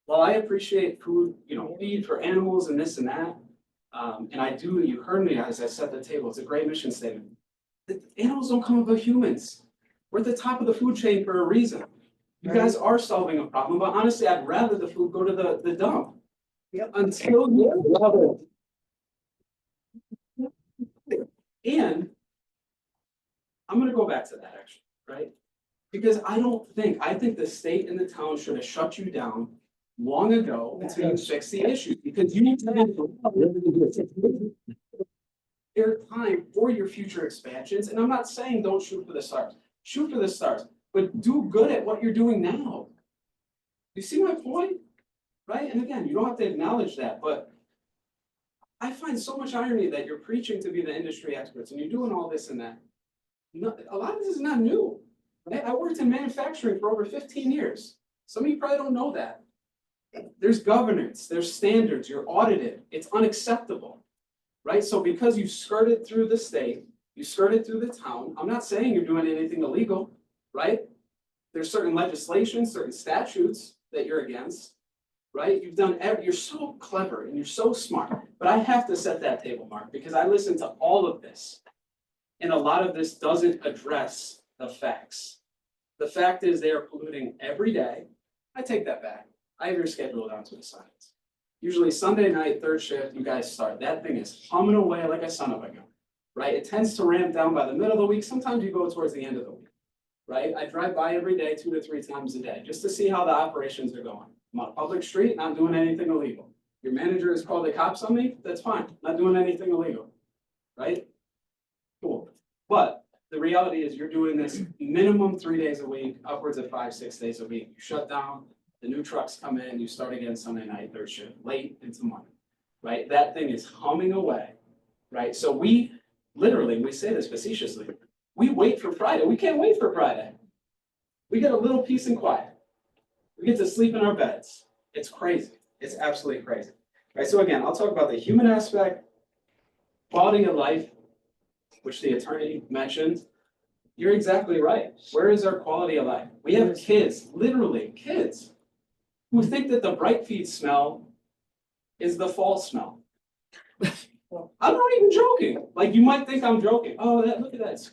While I appreciate food, feed for animals and this and that, and I do, you heard me as I set the table, it's a great mission statement. The animals don't come above humans. We're at the top of the food chain for a reason. You guys are solving a problem, but honestly, I'd rather the food go to the dump. Yep. Until you. And I'm gonna go back to that actually, right? Because I think the state and the town should have shut you down long ago until you fix the issue, because you need to their time for your future expansions. And I'm not saying don't shoot for the stars, shoot for the stars, but do good at what you're doing now. You see my point? Right? And again, you don't have to acknowledge that, but I find so much irony that you're preaching to be the industry experts and you're doing all this and that. A lot of this is not new. Right? I worked in manufacturing for over 15 years. Some of you probably don't know that. There's governance, there's standards, you're audited. It's unacceptable. Right? So because you skirted through the state, you skirted through the town, I'm not saying you're doing anything illegal, right? There's certain legislation, certain statutes that you're against, right? You're so clever and you're so smart, but I have to set that table, Mark, because I listened to all of this. And a lot of this doesn't address the facts. The fact is they are polluting every day. I take that back. I have your schedule down to a science. Usually Sunday night, third shift, you guys start. That thing is humming away like a son of a gun, right? It tends to ramp down by the middle of the week. Sometimes you go towards the end of the week, right? I drive by every day, 2 to 3 times a day, just to see how the operations are going. I'm on a public street, not doing anything illegal. Your manager has called the cops on me, that's fine, not doing anything illegal, right? But the reality is you're doing this minimum 3 days a week, upwards of 5, 6 days a week. You shut down, the new trucks come in, you start again Sunday night, third shift, late into Monday, right? That thing is humming away, right? So we literally, we say this facetiously, we wait for Friday. We can't wait for Friday. We get a little peace and quiet. We get to sleep in our beds. It's crazy. It's absolutely crazy. Right, so again, I'll talk about the human aspect, quality of life, which the attorney mentioned. You're exactly right. Where is our quality of life? We have kids, literally kids, who think that the bright feed smell is the fall smell. I'm not even joking. Like, you might think I'm joking. Oh, look at that, it's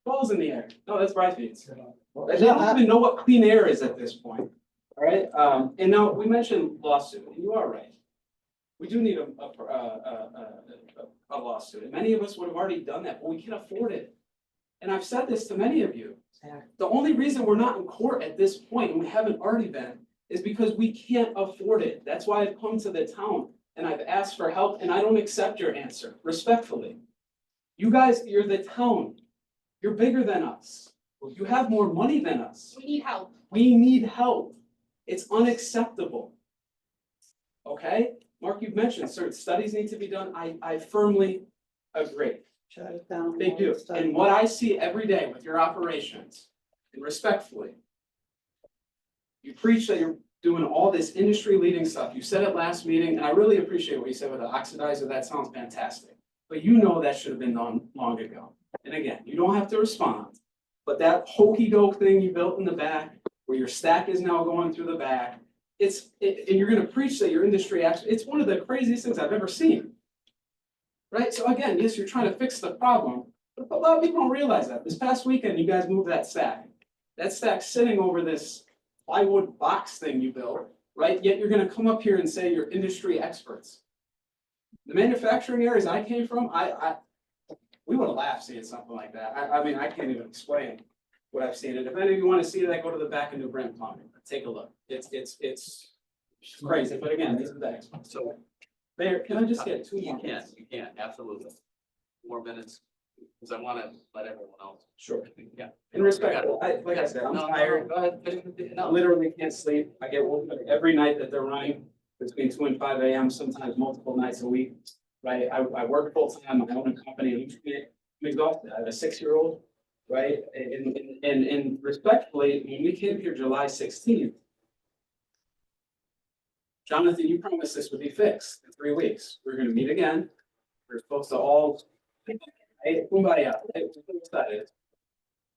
balls in the air. No, that's bright feeds. They don't even know what clean air is at this point. All right, and now we mentioned lawsuit, and you are right. We do need a lawsuit, and many of us would have already done that, but we can't afford it. And I've said this to many of you. The only reason we're not in court at this point, and we haven't already been, is because we can't afford it. That's why I've come to the town and I've asked for help, and I don't accept your answer, respectfully. You guys, you're the town. You're bigger than us. You have more money than us. We need help. We need help. It's unacceptable. Okay? Mark, you've mentioned certain studies need to be done. I firmly agree. Shut it down. They do. And what I see every day with your operations, and respectfully, you preach that you're doing all this industry leading stuff. You said it last meeting, and I really appreciate what you said with the oxidizer. That sounds fantastic. But you know that should have been done long ago. And again, you don't have to respond. But that hokey doke thing you built in the back, where your stack is now going through the back, and you're gonna preach that your industry actually, it's one of the craziest things I've ever seen. Right? So again, yes, you're trying to fix the problem, but a lot of people don't realize that. This past weekend, you guys moved that stack. That stack's sitting over this plywood box thing you built, right? Yet you're gonna come up here and say you're industry experts. The manufacturing areas I came from, we would have laughed seeing something like that. I mean, I can't even explain what I've seen. And if any of you want to see that, go to the back of New Brent Plumbing. Take a look. It's crazy. But again, these are the experts. So, Mayor, can I just get 2 more? You can, absolutely. 4 minutes, because I want to let everyone else. Sure. Yeah. In respect, like I said, I'm tired. Go ahead. I literally can't sleep. I get woken up every night that they're running between 2 and 5 a.m., sometimes multiple nights a week. Right? I work full time. I own a company. I'm exhausted. I have a 6-year-old. Right? And respectfully, when we came here July 16th, Jonathan, you promised this would be fixed in 3 weeks. We're going to meet again. We're supposed to all, hey, kumbaya, hey, we're excited.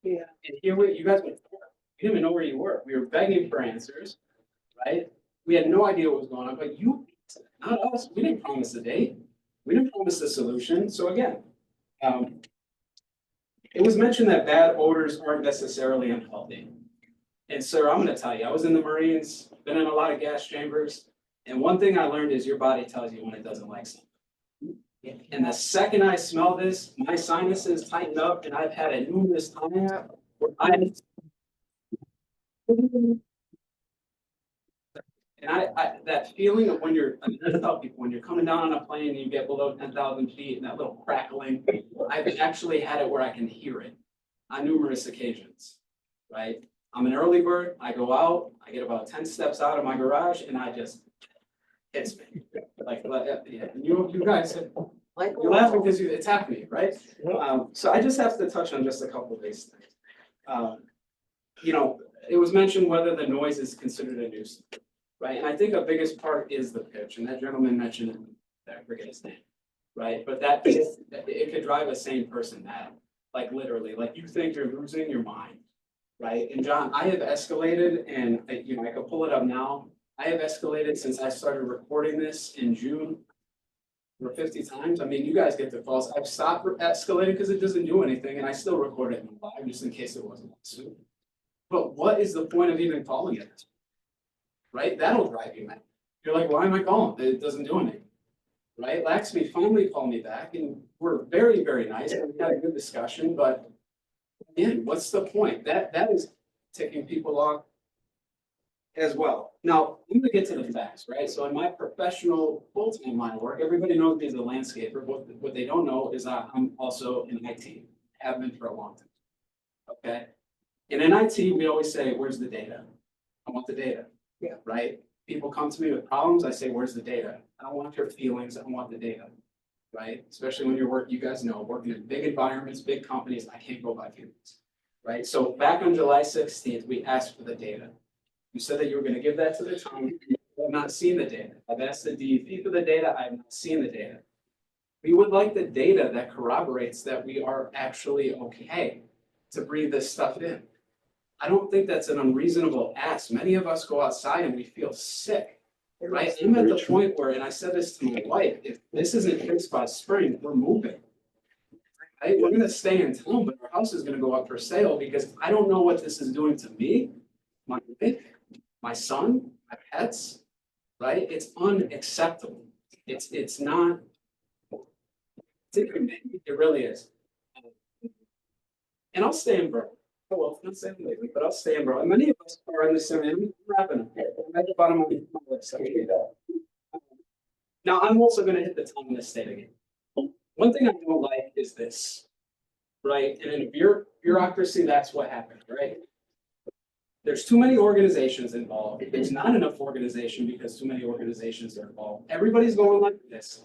Yeah. And here you guys went, you didn't even know where you were. We were begging for answers, right? We had no idea what was going on, but you, not us, we didn't promise a date. We didn't promise a solution. So again, it was mentioned that bad odors aren't necessarily unhealthy. And sir, I'm gonna tell you, I was in the Marines, been in a lot of gas chambers, and one thing I learned is your body tells you when it doesn't like something. And the second I smell this, my sinuses tighten up, and I've had it numerous times where I that feeling of when you're, I mean, I tell people, when you're coming down on a plane and you get below 10,000 feet and that little crackling, I've actually had it where I can hear it on numerous occasions, right? I'm an early bird, I go out, I get about 10 steps out of my garage and I just hits me. Like, yeah, you guys, you're laughing because it's happening, right? So I just have to touch on just a couple of these things. You know, it was mentioned whether the noise is considered a nuisance. Right, and I think the biggest part is the pitch, and that gentleman mentioned it, I forget his name, right? But it could drive a sane person mad, like literally, like you think you're losing your mind, right? And John, I have escalated, and you know, I could pull it up now. I have escalated since I started recording this in June over 50 times. I mean, you guys get the calls. I've stopped escalating because it doesn't do anything, and I still record it in live just in case it wasn't soon. But what is the point of even calling it? Right? That'll drive you mad. You're like, why am I calling? It doesn't do anything. Right? Laxmi finally called me back and we're very, very nice. And we had a good discussion, but again, what's the point? That is ticking people off as well. Now, I'm gonna get to the facts, right? So in my professional full-time line of work, everybody knows me as a landscaper. What they don't know is I'm also in IT. have been for a long time. Okay? And in IT, we always say, where's the data? I want the data. Yeah. Right? People come to me with problems, I say, where's the data? I don't want your feelings, I want the data. Right? Especially when you're working, you guys know, working in big environments, big companies, I can't go by feelings. Right? So back on July 16th, we asked for the data. You said that you were gonna give that to the town. I've not seen the data. I've asked the DEP for the data. I have not seen the data. We would like the data that corroborates that we are actually okay to breathe this stuff in. I don't think that's an unreasonable ask. Many of us go outside and we feel sick, right? I'm at the point where, and I said this to my wife, if this isn't fixed by spring, we're moving. Right? We're gonna stay in town, but our house is gonna go up for sale because I don't know what this is doing to me, my wife, my son, my pets, right? It's unacceptable. It's not. It really is. And I'll stay in Berlin. Oh, well, not saying lately, but I'll stay in Berlin. Many of us are in the same, I'm wrapping up here. I'm at the bottom of my list. Now, I'm also gonna hit the top of the state again. One thing I don't like is this, right? And in a bureaucracy, that's what happened, right? There's too many organizations involved. There's not enough organization because too many organizations are involved. Everybody's going like this.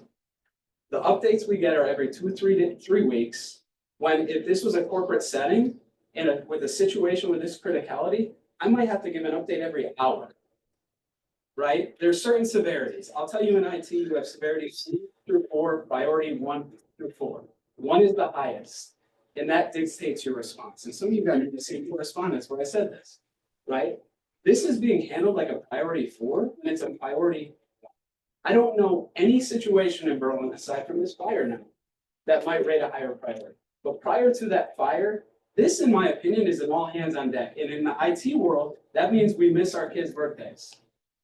The updates we get are every 3 weeks. When if this was a corporate setting and with a situation with this criticality, I might have to give an update every hour. Right? There's certain severities. I'll tell you in IT, you have severity 3-4, priority 1-4. 1 is the highest, and that dictates your response. And some of you guys need to see correspondence where I said this. Right? This is being handled like a priority 4, and it's a priority 1. I don't know any situation in Berlin aside from this fire now that might rate a higher priority. But prior to that fire, this, in my opinion, is an all hands on deck. And in the IT world, that means we miss our kids' birthdays.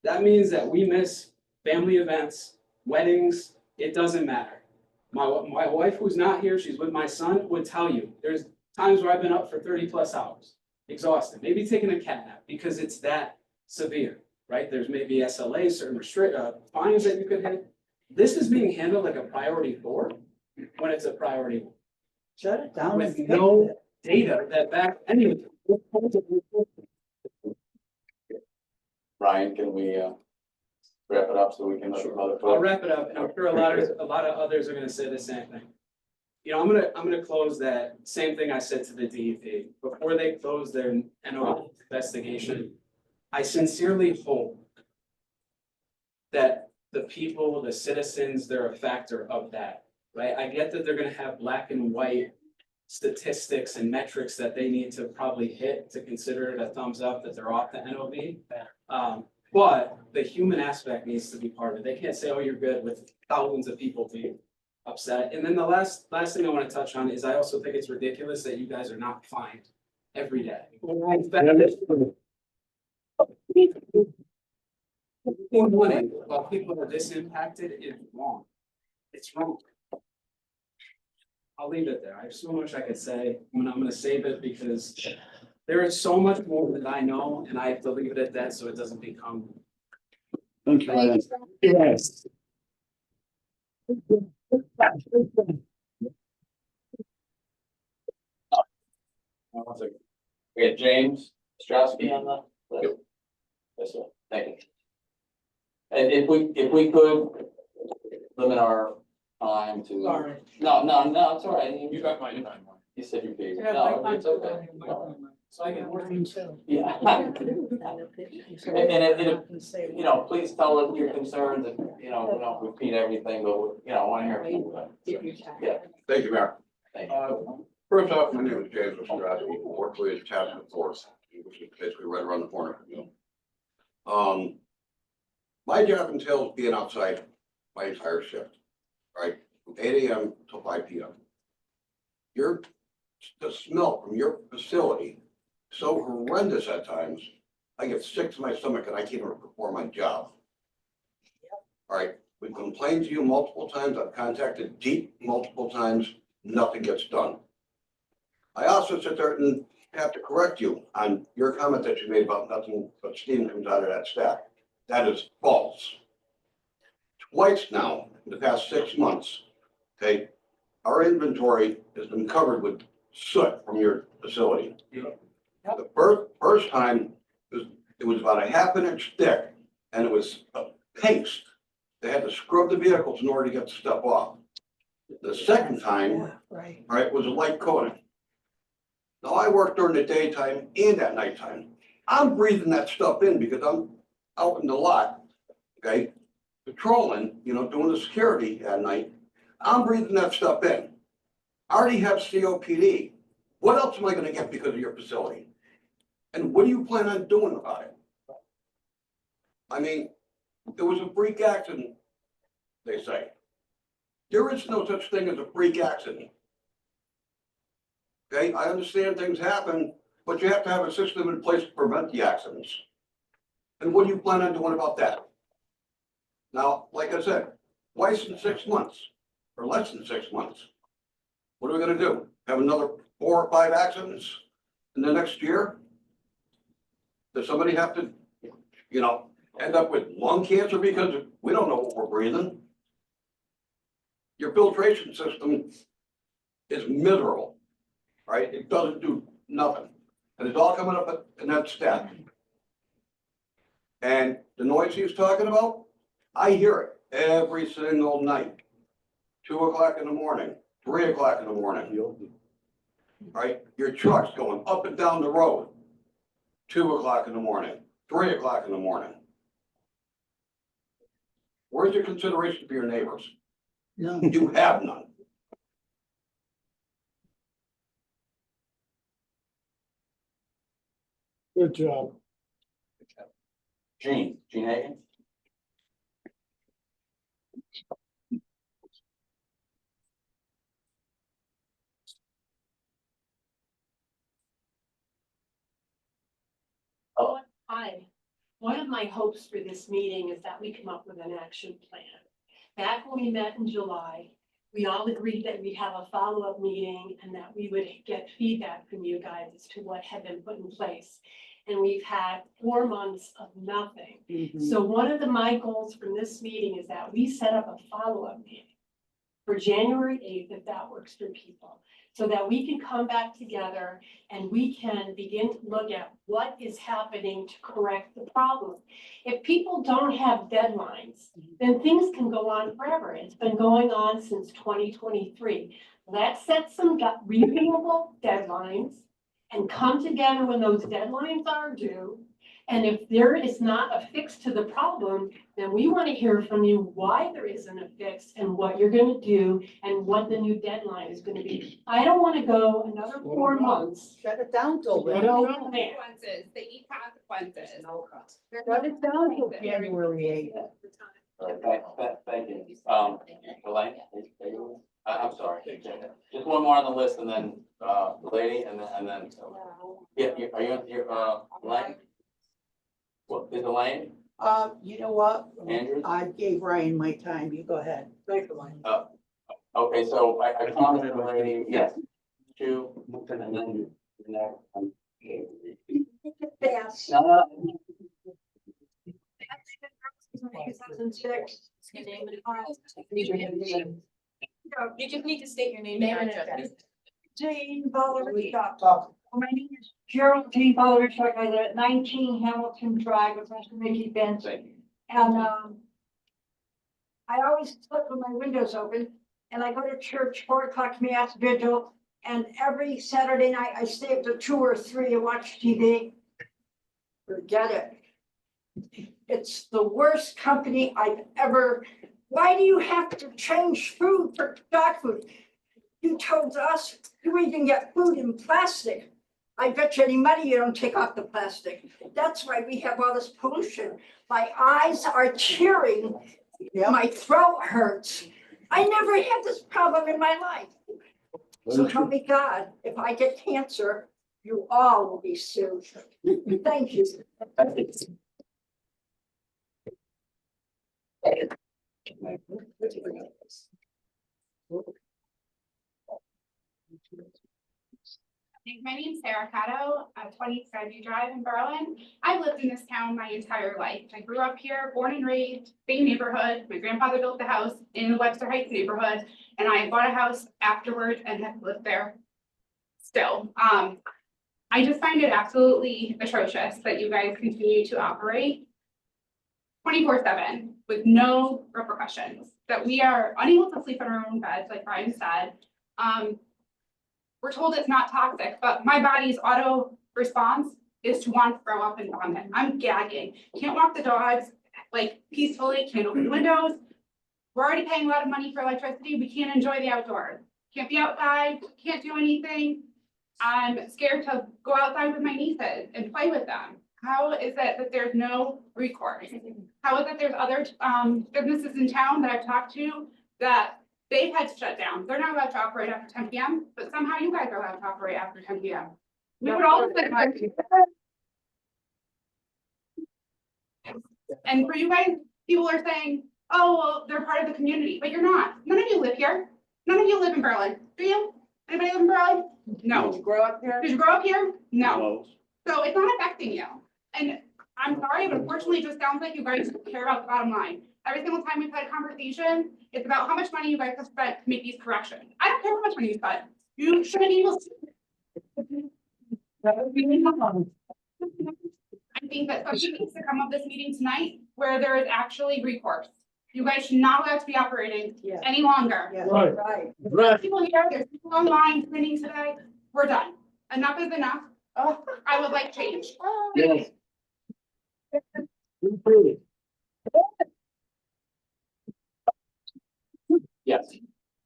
That means that we miss family events, weddings, it doesn't matter. My wife, who's not here, she's with my son, would tell you, there's times where I've been up for 30+ hours. Exhausted, maybe taking a cat nap because it's that severe, right? There's maybe SLA, certain fines that you could hit. This is being handled like a priority 4 when it's a priority 1. Shut it down. With no data that back any of it. Ryan, can we wrap it up so we can let other I'll folks? wrap it up, and I'm sure a lot of others are gonna say the same thing. You know, I'm gonna close that same thing I said to the DEP. Before they close their NO investigation, I sincerely hope that the people, the citizens, they're a factor of that, right? I get that they're gonna have black and white statistics and metrics that they need to probably hit to consider it a thumbs up that they're off the NOV. But the human aspect needs to be part of it. They can't say, oh, you're good with thousands of people being upset. And then the last thing I want to touch on is I also think it's ridiculous that you guys are not fined every day. Money while people are this impacted is wrong. It's wrong. I'll leave it there. I have so much I could say. I'm gonna save it because there is so much more that I know, and I have to leave it at that so it doesn't become. Thank you, Ryan. Yes. We got James Strasky on the list. Yes, sir. Thank you. And if we could limit our time to. Sorry. No, it's all right. You got my time. You said you're big. Yeah, No, my it's okay. So I can work. Yeah. And please tell us your concerns and, we don't repeat everything, but, I want to hear from you. Yeah, Thank you, Mayor. thank you. First off, my name is James Ostrowski, work with Task Force, which is basically right around the corner from you. My job entails being outside my entire shift, right, from 8 AM to 5 PM. The smell from your facility so horrendous at times, I get sick to my stomach and I can't even perform my job. All right, we've complained to you multiple times, I've contacted Deep multiple times, nothing gets done. I also sit there and have to correct you on your comment that you made about nothing but steam comes out of that stack. That is false. Twice now, in the past 6 months, okay, our inventory has been covered with soot from your facility. The first time, it was about a half an inch thick, and it was a paste. They had to scrub the vehicles in order to get the stuff off. The second time, right, was a light coating. Now, I work during the daytime and at nighttime. I'm breathing that stuff in because I'm out in the lot, okay, patrolling, you know, doing the security at night. I'm breathing that stuff in. I already have COPD. What else am I gonna get because of your facility? And what do you plan on doing about it? I mean, it was a freak accident, they say. There is no such thing as a freak accident. Okay, I understand things happen, but you have to have a system in place to prevent the accidents. And what do you plan on doing about that? Now, like I said, twice in 6 months, or less than 6 months. What are we gonna do? Have another 4 or 5 accidents in the next year? Does somebody have to, you know, end up with lung cancer because we don't know what we're breathing? Your filtration system is miserable, right? It doesn't do nothing. And it's all coming up in that stat. And the noise he's talking about, I hear it every single night. 2 o'clock in the morning, 3 o'clock in the morning. Right? Your truck's going up and down the road. 2 o'clock in the morning, 3 o'clock in the morning. Where's your consideration for your neighbors? No. You have none. Good job. Gene Hagan? Hi, one of my hopes for this meeting is that we come up with an action plan. Back when we met in July, we all agreed that we'd have a follow-up meeting and that we would get feedback from you guys as to what had been put in place. And we've had 4 months of nothing. So one of my goals from this meeting is that we set up a follow-up meeting for January 8th, if that works for people, so that we can come back together and we can begin to look at what is happening to correct the problem. If people don't have deadlines, then things can go on forever. It's been going on since 2023. Let's set some reasonable deadlines and come together when those deadlines are due. And if there is not a fix to the problem, then we want to hear from you why there isn't a fix and what you're going to do and what the new deadline is going to be. I don't want to go another 4 months. Shut it down till then. Consequences. They eat consequences. Shut it down till January 8th. Thank you. Elaine? I'm sorry. Just one more on the list and then, the lady and then, yeah, are you, Elaine? What, is Elaine? You know what? Andrew? I gave Ryan my time. You go ahead. Okay, so I promised the lady, yes. 2, and then, no. No. 2006. You just need to state your name and address. Jane Valerie. My name is Geraldine Valerie. I live at 19 Hamilton Drive with Mr. Mickey Benson. And I always sleep with my windows open, and I go to church 4 o'clock Mass vigil. And every Saturday night I stay up to 2 or 3 and watch TV. Forget it. It's the worst company I've ever. Why do you have to change food for dog food? You told us you even get food in plastic. I bet you any money you don't take off the plastic. That's why we have all this pollution. My eyes are tearing. My throat hurts. I never had this problem in my life. So help me God, if I get cancer, you all will be sued. Thank you. My name's Sarah Cotto, 20 Skyview Drive in Berlin. I've lived in this town my entire life. I grew up here, born and raised, same neighborhood. My grandfather built the house in the Webster Heights neighborhood, and I bought a house afterward and have lived there still. I just find it absolutely atrocious that you guys continue to operate 24/7 with no repercussions, that we are unable to sleep in our own beds, like Brian said. We're told it's not toxic, but my body's auto response is to want to throw up and vomit. I'm gagging, can't walk the dogs like peacefully, can't open the windows. We're already paying a lot of money for electricity, we can't enjoy the outdoors, can't be outside, can't do anything. I'm scared to go outside with my nieces and play with them. How is it that there's no recourse? How is it there's other businesses in town that I've talked to that they've had to shut down? They're not allowed to operate after 10 p.m., but somehow you guys are allowed to operate after 10 p.m. We would all say like. And for you guys, people are saying, oh, well, they're part of the community, but you're not. None of you live here. None of you live in Berlin. Do you? Anybody live in Berlin? No. Did you grow up here? Did you grow up here? No. So it's not affecting you. And I'm sorry, but unfortunately, it just sounds like you guys care about the bottom line. Every single time we've had a conversation, it's about how much money you guys have spent to make these corrections. I don't care how much money you spent. You shouldn't be able to. I think that something needs to come of this meeting tonight where there is actually recourse. You guys should not allowed to be operating any longer. Right. There's people here, there's people online printing today. We're done. Enough is enough. I would like change. Yes.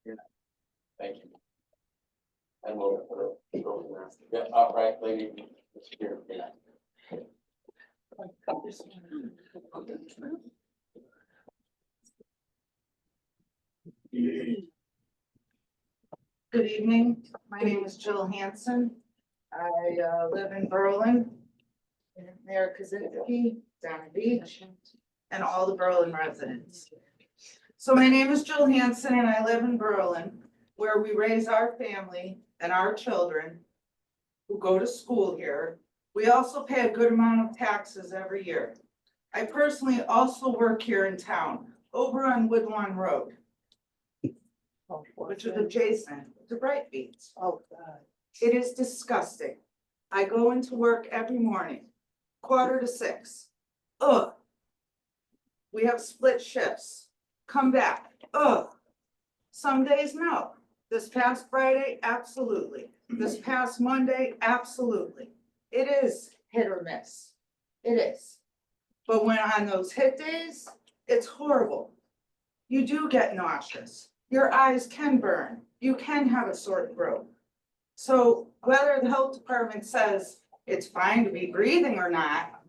Yes. Thank you. And we'll, yeah, all right, lady, here, yeah. Good evening. My name is Jill Hansen. I live in Berlin, in Mayor Kaczynski, Donna Beach, and all the Berlin residents. So my name is Jill Hansen and I live in Berlin, where we raise our family and our children who go to school here. We also pay a good amount of taxes every year. I personally also work here in town, over on Woodlawn Road, which is adjacent to Brightfields. Oh, God. It is disgusting. I go into work every morning, 5:45. Ugh. We have split shifts. Come back. Ugh. Some days, no. This past Friday, absolutely. This past Monday, absolutely. It is hit or miss. It is. But when on those hit days, it's horrible. You do get nauseous. Your eyes can burn. You can have a sore throat. So whether the health department says it's fine to be breathing or not,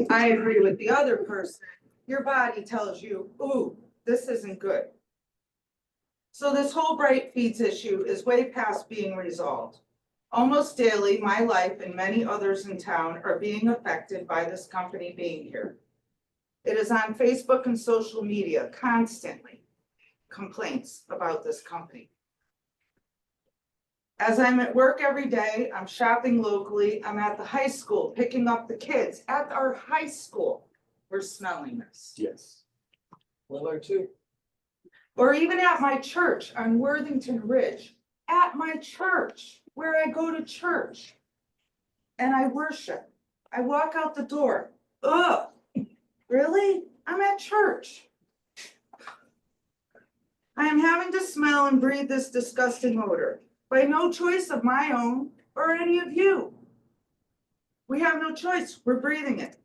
I agree with the other person. Your body tells you, ooh, this isn't good. So this whole Brightfields issue is way past being resolved. Almost daily, my life and many others in town are being affected by this company being here. It is on Facebook and social media constantly, complaints about this company. As I'm at work every day, I'm shopping locally, I'm at the high school, picking up the kids at our high school. We're smelling this. Yes. Well, there too. Or even at my church on Worthington Ridge, at my church, where I go to church. And I worship. I walk out the door. Ugh, really? I'm at church. I am having to smell and breathe this disgusting odor by no choice of my own or any of you. We have no choice, we're breathing it.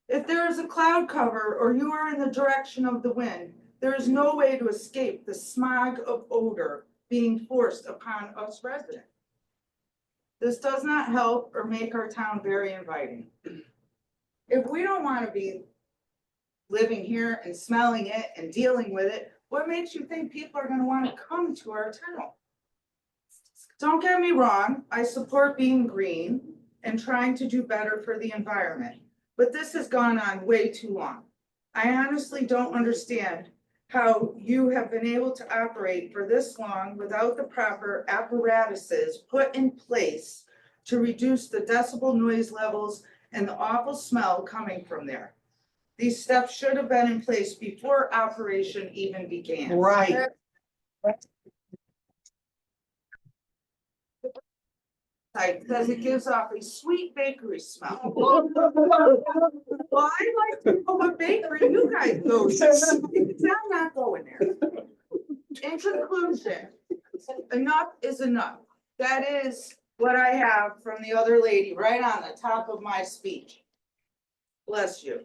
If there is a cloud cover or you are in the direction of the wind, there is no way to escape the smog of odor being forced upon us residents. This does not help or make our town very inviting. If we don't want to be living here and smelling it and dealing with it, what makes you think people are going to want to come to our town? Don't get me wrong, I support being green and trying to do better for the environment, but this has gone on way too long. I honestly don't understand how you have been able to operate for this long without the proper apparatuses put in place to reduce the decibel noise levels and the awful smell coming from there. These steps should have been in place before operation even began. Right. website says it gives off a sweet bakery smell. Well, I like to know what bakery you guys go to, because I'm not going there. In conclusion, enough is enough. That is what I have from the other lady, right on the top of my speech. Bless you.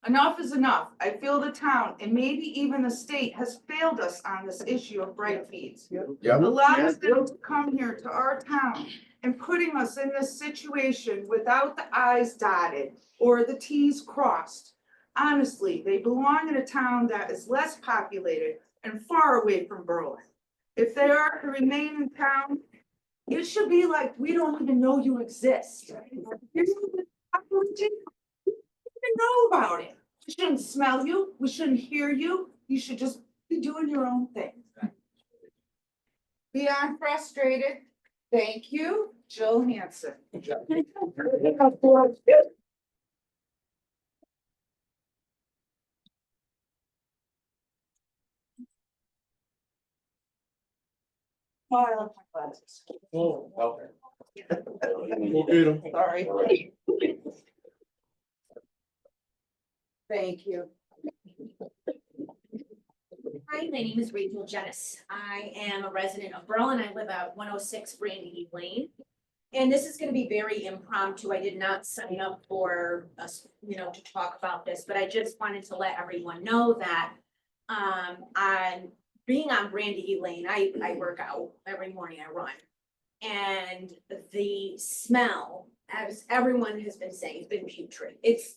Enough is enough. I feel the town and maybe even the state has failed us on this issue of bright feeds. Allowing them to come here to our town and putting us in this situation without the i's dotted or the t's crossed. Honestly, they belong in a town that is less populated and far away from Berlin. If they are to remain in town, it should be like we don't even know you exist. You don't even know about it. We shouldn't smell you. We shouldn't hear you. You should just be doing your own thing. Beyond frustrated, thank you, Jill Hansen. Oh, I love my glasses. Oh, okay. Sorry. Thank you. Hi, my name is Rachel Jennis. I am a resident of Berlin. I live at 106 Brandy Lane. And this is going to be very impromptu. I did not sign up for us, to talk about this, but I just wanted to let everyone know that on being on Brandy Lane, I work out every morning. I run, and the smell, as everyone has been saying, has been putrid. It's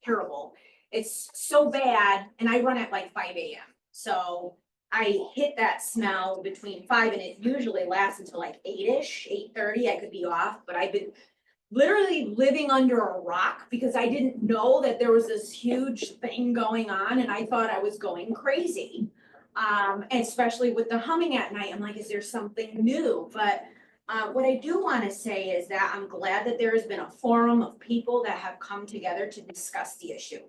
terrible. It's so bad, and I run at like 5 a.m. So I hit that smell between 5 and it usually lasts until like 8-ish, 8:30. I could be off, but I've been literally living under a rock because I didn't know that there was this huge thing going on, and I thought I was going crazy. And especially with the humming at night, I'm like, is there something new? But what I do want to say is that I'm glad that there has been a forum of people that have come together to discuss the issue.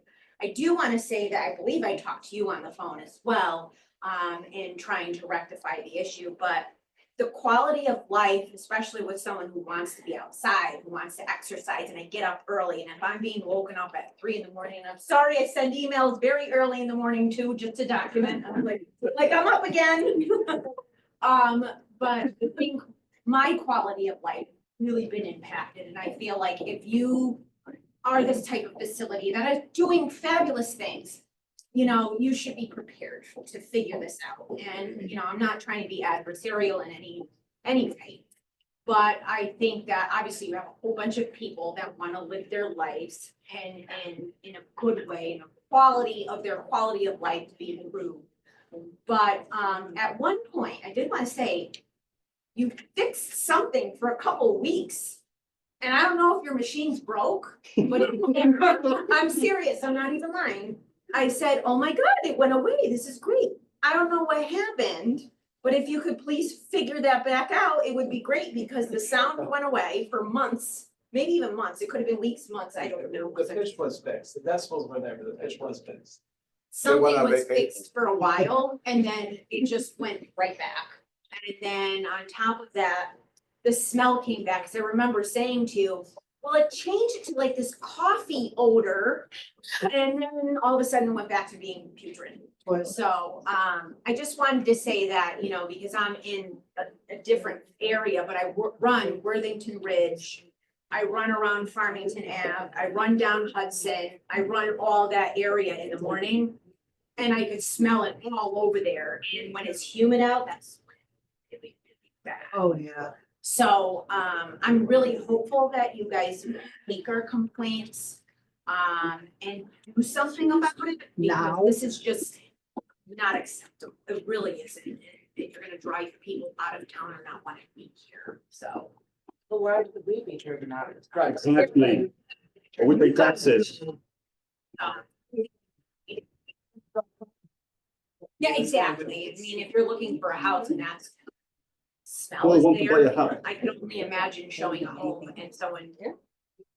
I do want to say that I believe I talked to you on the phone as well, in trying to rectify the issue, but the quality of life, especially with someone who wants to be outside, who wants to exercise, and I get up early, and if I'm being woken up at 3 in the morning, and I'm sorry, I send emails very early in the morning too, just to document, I'm like I'm up again. But I think my quality of life really been impacted, and I feel like if you are this type of facility that is doing fabulous things, you should be prepared to figure this out. And, I'm not trying to be adversarial in any way. But I think that obviously you have a whole bunch of people that want to live their lives and in a good way, and a quality of life to be improved. But at one point, I did want to say, you fixed something for a couple of weeks. And I don't know if your machine's broke, but I'm serious, I'm not even lying. I said, oh my God, it went away. This is great. I don't know what happened, but if you could please figure that back out, it would be great, because the sound went away for months, maybe even months. It could have been weeks, months, I don't know. The pitch was fixed, the decibels were there, but the pitch was fixed. Something was fixed for a while, and then it just went right back. And then on top of that, the smell came back, because I remember saying to you, well, it changed it to like this coffee odor, and then all of a sudden it went back to being putrid. So I just wanted to say that, because I'm in a different area, but I run Worthington Ridge. I run around Farmington Ave. I run down Hudson. I run all that area in the morning, and I could smell it all over there. And when it's humid out, that's really, really bad. Oh, yeah. So I'm really hopeful that you guys take our complaints and do something about it. Because this is just not acceptable. It really isn't. If you're gonna drive people out of town or not want to be here, so. But why would we be driven out of Right. Exactly. With the taxes. Yeah, exactly. I mean, if you're looking for a house and that's smell Well, is want to buy a there, house. I can only imagine showing a home and someone.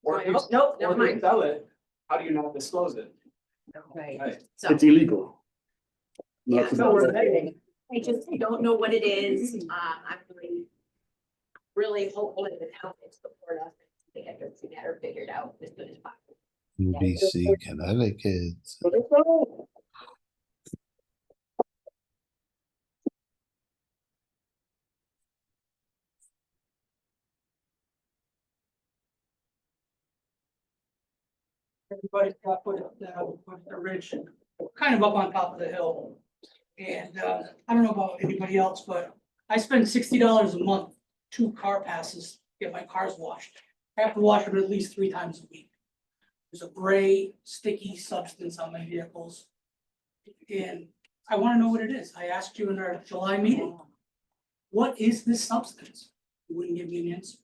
Or going, if you, "Oh, nope, or never if you mind." sell it, how do you not disclose it? Right. Right. So It's illegal. Yeah, Not- so I just don't know what it is. I'm really really hopeful that the town can support us to get this matter figured out as soon as possible. BC, Connecticut. Everybody's got put the ridge kind of up on top of the hill. And I don't know about anybody else, but I spend $60 a month, 2 car passes, to get my cars washed. I have to wash them at least 3 times a week. There's a gray sticky substance on my vehicles. And I want to know what it is. I asked you in our July meeting. What is this substance? You wouldn't give me an answer.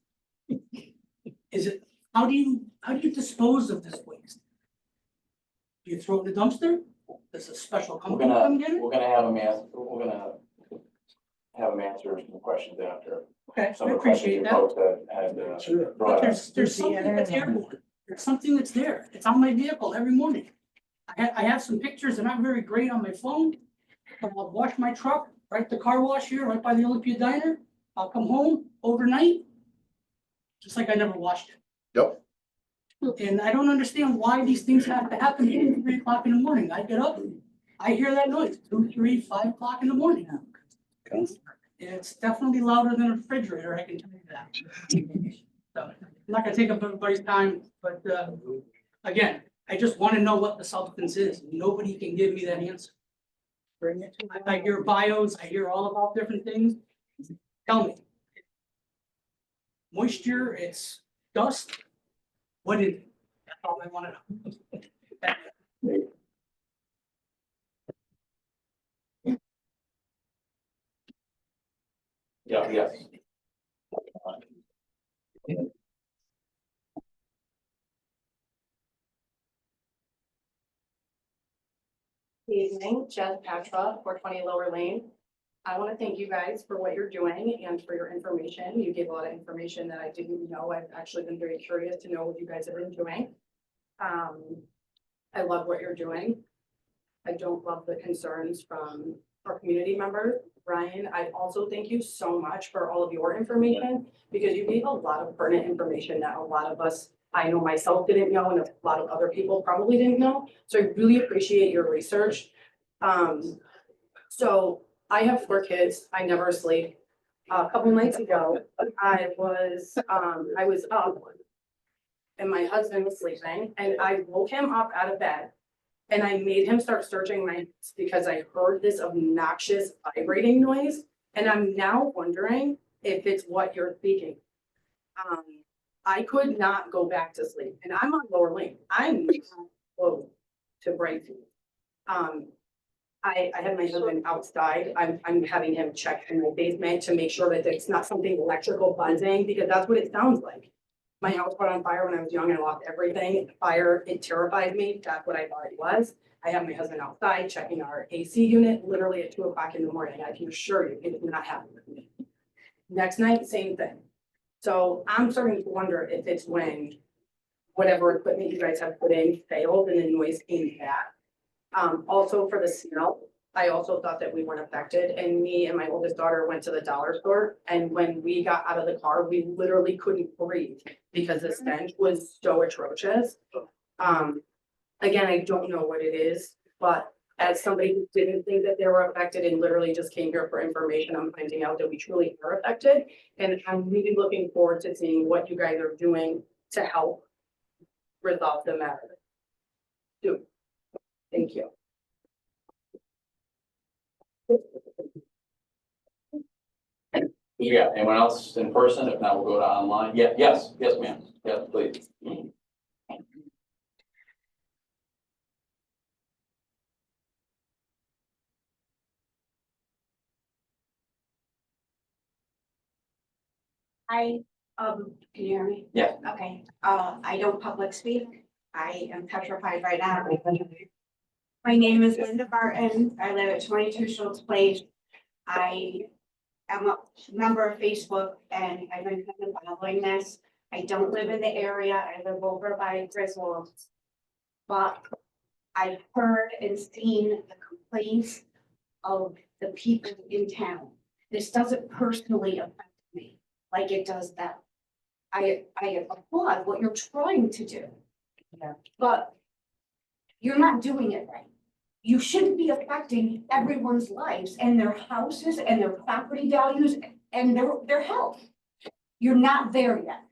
Is it, how do you dispose of this waste? Do you throw it in the dumpster? Does a special company come get it? We're gonna have them answer, we're gonna have them answer some questions after. Okay, Some I of the questions appreciate you that. folks had But brought up. there's something that's airborne. There's something that's there. It's on my vehicle every morning. I have some pictures. They're not very great on my phone. But I'll wash my truck, right at the car wash here, right by the Olympia Diner. I'll come home overnight. Just like I never washed it. Yep. And I don't understand why these things have to happen at 3 o'clock in the morning. I get up, I hear that noise, 2, 3, 5 o'clock in the morning. It's definitely louder than a refrigerator, I can tell you that. So, I'm not gonna take up everybody's time, but again, I just wanna know what the substance is. Nobody can give me that answer. Bring it to. I hear bios, I hear all about different things. Tell me. Moisture, it's dust. What is it? That's all I wanna know. Yeah, yes. Good evening, Jen Patra, 420 Lower Lane. I want to thank you guys for what you're doing and for your information. You gave a lot of information that I didn't know. I've actually been very curious to know what you guys have been doing. I love what you're doing. I don't love the concerns from our community members. Ryan, I also thank you so much for all of your information because you gave a lot of pertinent information that a lot of us, I know myself didn't know and a lot of other people probably didn't know. So I really appreciate your research. So I have 4 kids. I never sleep. A couple nights ago, I was up and my husband was sleeping and I woke him up out of bed. And I made him start searching my house because I heard this obnoxious vibrating noise. And I'm now wondering if it's what you're speaking. I could not go back to sleep and I'm on Lower Lane. I'm not close to Brighton. I have my husband outside. I'm having him check in my basement to make sure that it's not something electrical buzzing because that's what it sounds like. My house caught on fire when I was young and I lost everything. Fire, it terrified me. That's what I thought it was. I have my husband outside checking our AC unit literally at 2 o'clock in the morning. I can assure you it did not happen with me. Next night, same thing. So I'm starting to wonder if it's when whatever equipment you guys have put in failed and the noise came back. Also for the smell, I also thought that we weren't affected and me and my oldest daughter went to the dollar store. And when we got out of the car, we literally couldn't breathe because the stench was so atrocious. Again, I don't know what it is, but as somebody who didn't think that they were affected and literally just came here for information, I'm finding out that we truly are affected. And I'm really looking forward to seeing what you guys are doing to help resolve the matter. Thank you. Yeah, anyone else in person? If not, we'll go to online. Yeah, yes, ma'am. Yes, please. Hi, can you hear me? Yeah. Okay, I don't public speak. I am petrified right now. My name is Linda Barton. I live at 22 Schultz Place. I am a member of Facebook and I've been kind of following this. I don't live in the area. I live over by Griswold. But I've heard and seen the complaints of the people in town. This doesn't personally affect me, like it does them. I applaud what you're trying to do. Yeah. But you're not doing it right. You shouldn't be affecting everyone's lives and their houses and their property values and their health. You're not there yet.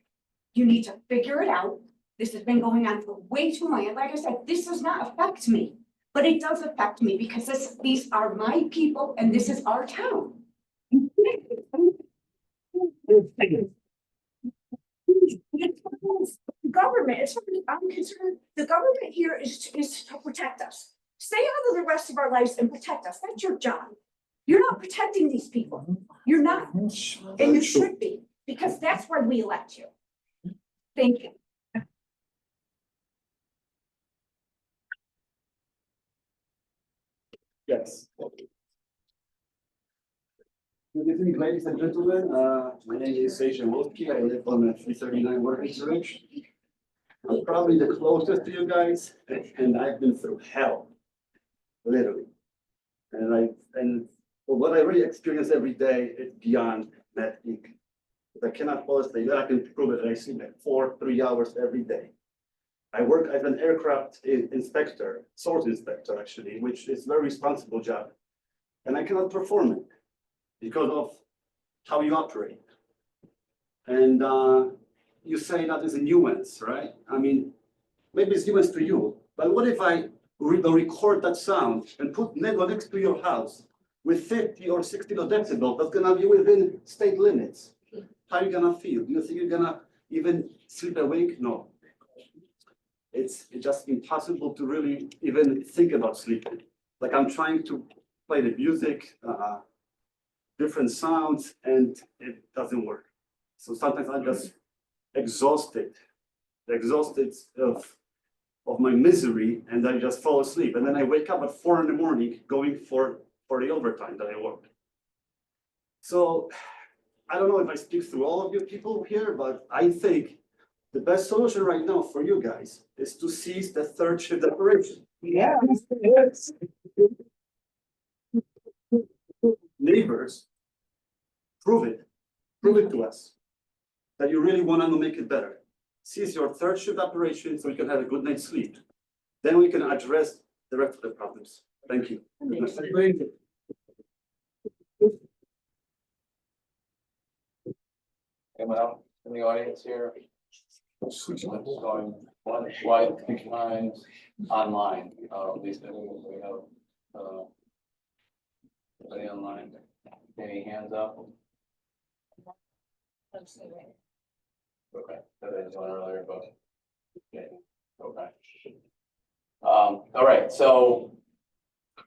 You need to figure it out. This has been going on for way too long. And like I said, this does not affect me, but it does affect me because these are my people and this is our town. Government, as far as I'm concerned, the government here is to protect us. Stay out of the rest of our lives and protect us. That's your job. You're not protecting these people. You're not. And you should be, because that's why we elect you. Thank you. Yes. Good evening, ladies and gentlemen. My name is Adrian Wolski. I live on 339 Workers Ridge. I'm probably the closest to you guys, and I've been through hell, literally. And what I really experience every day is beyond that. If I cannot fall asleep, I can prove it. I sleep like 3 hours every day. I work as an aircraft inspector, source inspector, actually, which is a very responsible job. And I cannot perform it because of how you operate. And you say that is a nuance, right? I mean, maybe it's nuance to you, but what if I record that sound and put next to your house with 50 or 60 decibels, that's gonna be within state limits. How are you gonna feel? Do you think you're gonna even sleep awake? No. It's just impossible to really even think about sleeping. Like I'm trying to play the music, different sounds, and it doesn't work. So sometimes I'm just exhausted of my misery, and I just fall asleep. And then I wake up at 4 in the morning going for the overtime that I work. So I don't know if I speak through all of you people here, but I think the best solution right now for you guys is to cease the third shift operation. Yeah. Neighbors, prove it to us that you really want to make it better. Cease your third shift operation so you can have a good night's sleep. Then we can address the rest of the problems. Thank you. Anyone else in the audience here? Going why declined online, at least we have, anybody online, any hands up? Okay, that is one earlier, but, yeah, okay. All right, so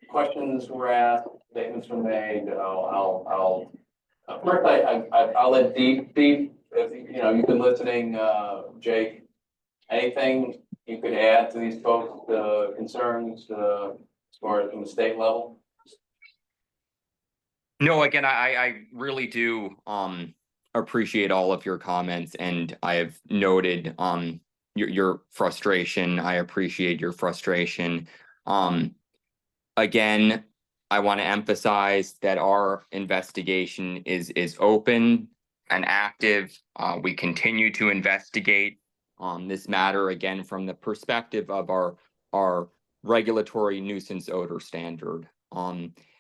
questions were asked, statements were made, I'll first I'll let Deep, if, you know, you've been listening, Jake, anything you could add to these folks, concerns, as far as from the state level? No, again, I really do appreciate all of your comments, and I have noted your frustration. I appreciate your frustration. Again, I want to emphasize that our investigation is open and active. We continue to investigate this matter, again, from the perspective of our regulatory nuisance odor standard.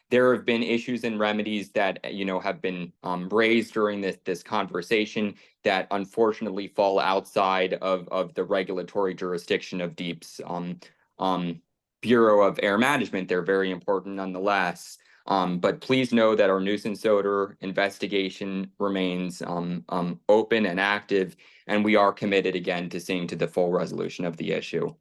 There have been issues and remedies that, you know, have been raised during this conversation that unfortunately fall outside of the regulatory jurisdiction of DEEP's Bureau of Air Management. They're very important nonetheless. But please know that our nuisance odor investigation remains open and active, and we are committed again to seeing to the full resolution of the issue.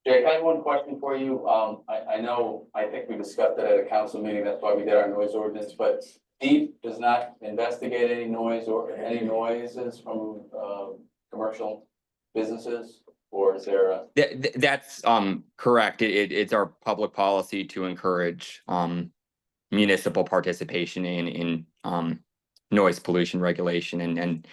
Jake, I have one question for you. I know, I think we discussed it at a council meeting, that's why we did our noise ordinance, but DEEP does not investigate any noise or any noises from commercial businesses, or is there a? That's correct. It's our public policy to encourage municipal participation in noise pollution regulation, and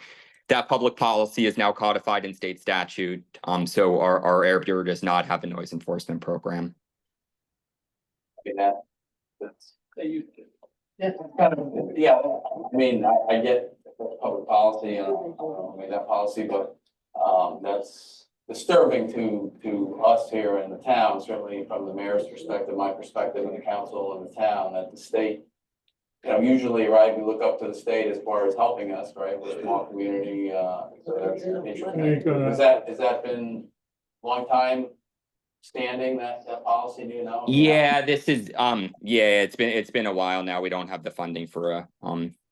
that public policy is now codified in state statute. So our Air Bureau does not have a noise enforcement program. That's. Yeah, I mean, I get public policy and I made that policy, but that's disturbing to us here in the town, certainly from the mayor's perspective, my perspective, and the council and the town, that the state, you know, usually, right, we look up to the state as far as helping us, right, we're a small community, so that's interesting. Has that been a long time standing, that policy, do you know? Yeah, this is, yeah, it's been a while now. We don't have the funding for a,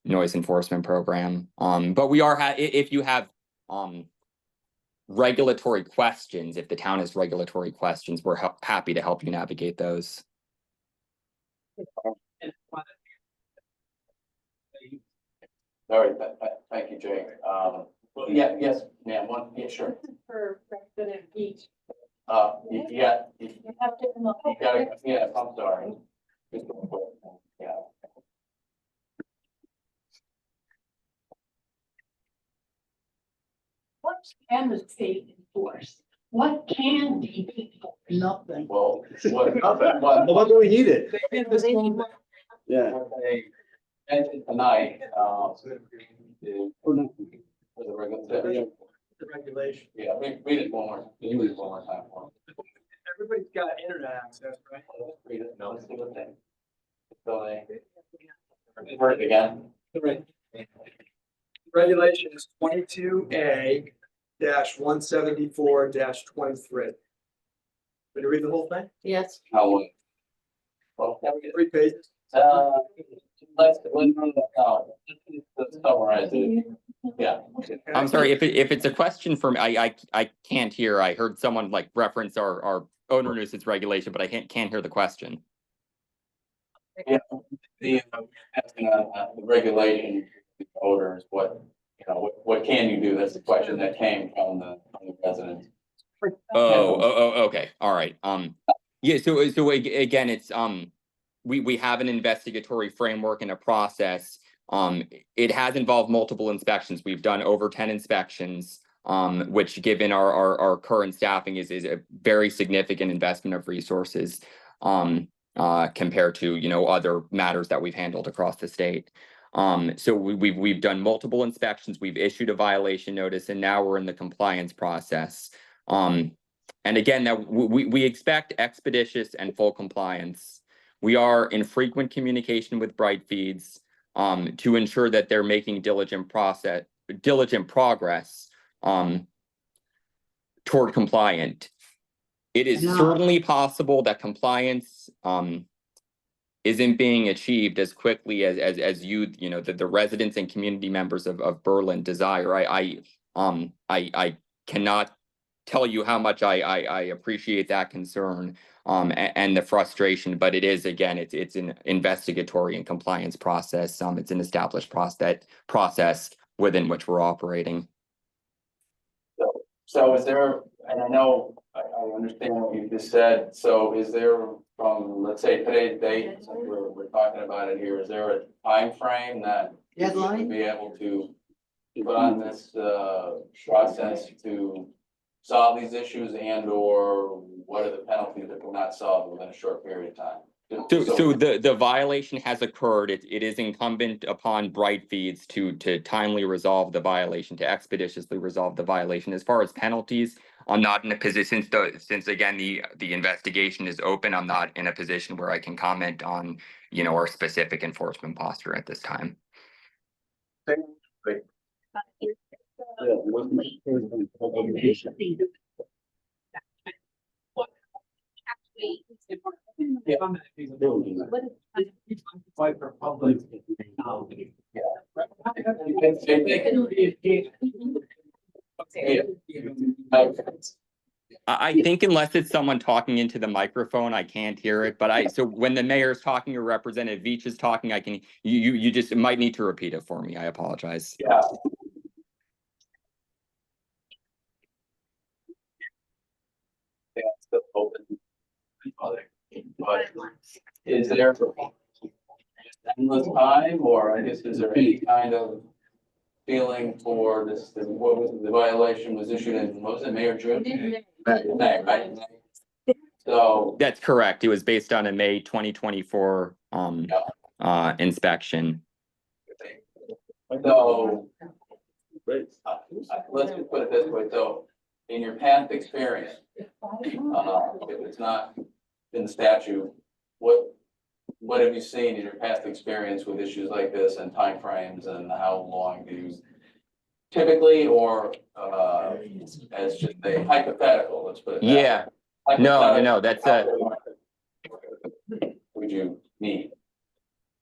noise enforcement program. But we are, if you have, regulatory questions, if the town has regulatory questions, we're happy to help you navigate those. All right, thank you, Jake. Yeah, yes, ma'am, yeah, sure. For President Beach. Yeah. You have to come up. Yeah, I'm sorry. Yeah. What can the state enforce? What can be enforced? Nothing. Well, what What do we need it? Yeah. and tonight, is for the regular. The regulation. Yeah, read it one more, can you read it one more time for me? Everybody's got internet access, right? Read it, no, let's do the thing. Word it again. Right. Regulation is 22A 174 23. Can you read the whole thing? Yes. How long? Well, 3 pages. let's summarize it. Yeah. I'm sorry, if it's a question from, I can't hear. I heard someone like reference our owner nuisance regulation, but I can't hear the question. Yeah, the regulation odors, what can you do? That's the question that came from the residents. Okay, all right. Yeah, so again, it's we have an investigatory framework and a process. It has involved multiple inspections. We've done over 10 inspections, which given our current staffing is a very significant investment of resources compared to, other matters that we've handled across the state. So we've done multiple inspections, we've issued a violation notice, and now we're in the compliance process. And again, that we expect expeditious and full compliance. We are in frequent communication with Brightfeeds to ensure that they're making diligent progress toward compliant. It is certainly possible that compliance isn't being achieved as quickly as the residents and community members of Berlin desire. I cannot tell you how much I appreciate that concern and the frustration, but it is, again, it's an investigatory and compliance process. It's an established process within which we're operating. So is there, and I know, I understand what you just said, so is there from, let's say today's date, since we're talking about it here, is there a time frame that you should be able to put on this process to solve these issues, and or what are the penalties if we're not solved within a short period of time? So the violation has occurred. It is incumbent upon Brightfeeds to timely resolve the violation, to expeditiously resolve the violation. As far as penalties, I'm not in a position, since again, the investigation is open, I'm not in a position where I can comment on, our specific enforcement posture at this time. I think unless it's someone talking into the microphone, I can't hear it, but so when the mayor's talking or Representative Veach is talking, you just might need to repeat it for me. I apologize. Yeah. Still open. But is there endless time, or I guess, is there any kind of feeling for this, what was the violation was issued in, what was it, May or June? May, right? So. That's correct. It was based on a May 2024 inspection. So, let's just put it this way, so in your past experience, if it's not in the statute, what have you seen in your past experience with issues like this and timeframes, and how long do you typically, or as just a hypothetical, let's put it that way. Yeah, no, that's Would you need?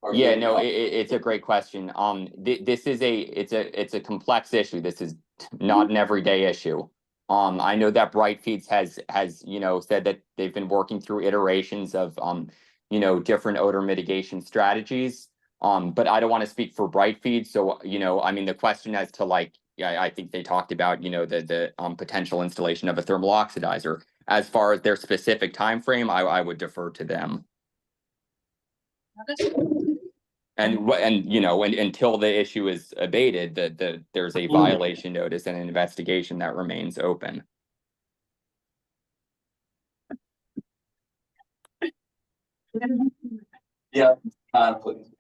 Or yeah, do- no, it's a great question. This is it's a complex issue. This is not an everyday issue. I know that Brightfeeds has, you know, said that they've been working through iterations of, you know, different odor mitigation strategies. But I don't want to speak for Brightfeeds. So, you know, I mean, the question as to like, I think they talked about, you know, the potential installation of a thermal oxidizer. As far as their specific time frame, I would defer to them. And you know, until the issue is abated, there's a violation notice and an investigation that remains open. Yeah, please.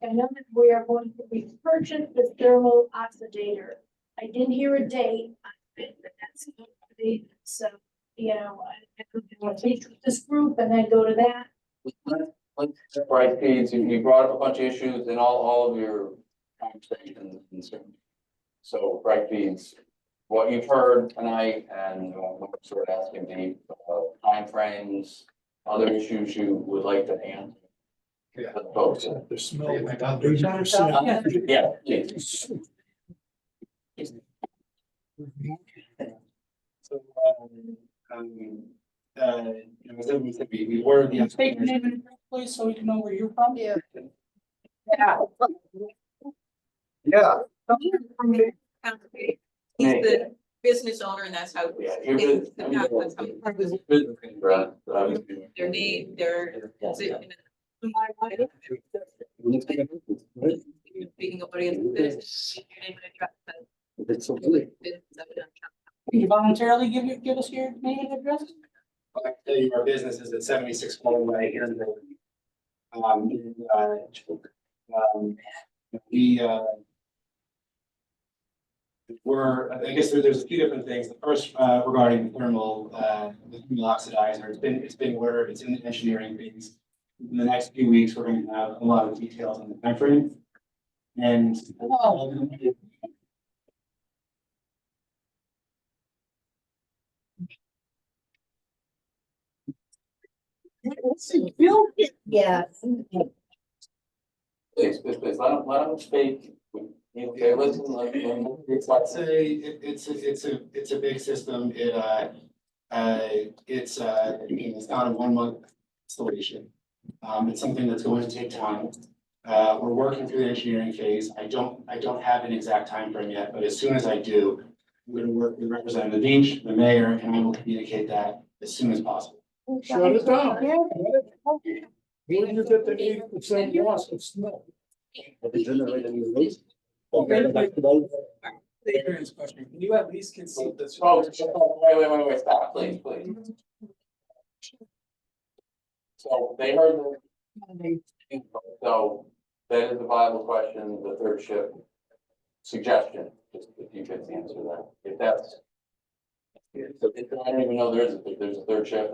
I know that we are going to be purchased the thermal oxidator. I didn't hear a date, but that's going to be, so, you know, I want to take this group and then go to that. Brightfeeds, you brought up a bunch of issues in all of your conversations and so. So Brightfeeds, what you've heard tonight and what we're sort of asking the timeframes, other issues you would like to answer. Yeah. Folks. The smell. Yeah, please. So, you know, as everyone said, we were the. State your name and address, please, so we can know where you're from. Yeah. Yeah. He's the business owner and that's how. Yeah, you're good. Their name, their. Speaking of business. Your name and address. Can you voluntarily give us your name and address? I can tell you our business is at 76 Colway Way here in the. I guess there's a few different things. The first, regarding the thermal oxidizer, it's been ordered, it's in the engineering phase. In the next few weeks, we're going to have a lot of details on the timeframe. And Yeah. Please, let them speak. Okay, listen, I'd say it's a big system. It's not a 1 month installation. It's something that's going to take time. We're working through the engineering phase. I don't have an exact time frame yet, but as soon as I do, I'm going to work with Representative Inch, the mayor, and I will communicate that as soon as possible. Shut it down. When you get the 80% loss of snow. Adrian's question, can you at least concede this? Folks, wait, stop, please. So they heard so that is a viable question, the third shift suggestion, just if you could answer that, if that's. I don't even know there's a third shift.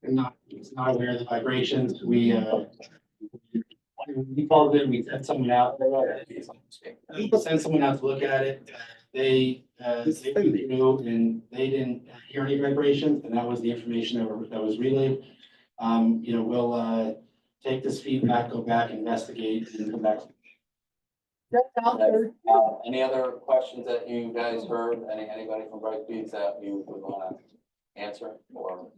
Not aware of the vibrations. We called in, we sent someone out. Send someone out to look at it. They went through and they didn't hear any vibrations, and that was the information that was relayed. You know, we'll take this feedback, go back, investigate, and come back. Any other questions that you guys heard? Anybody from Brightfeeds that you would want to answer or?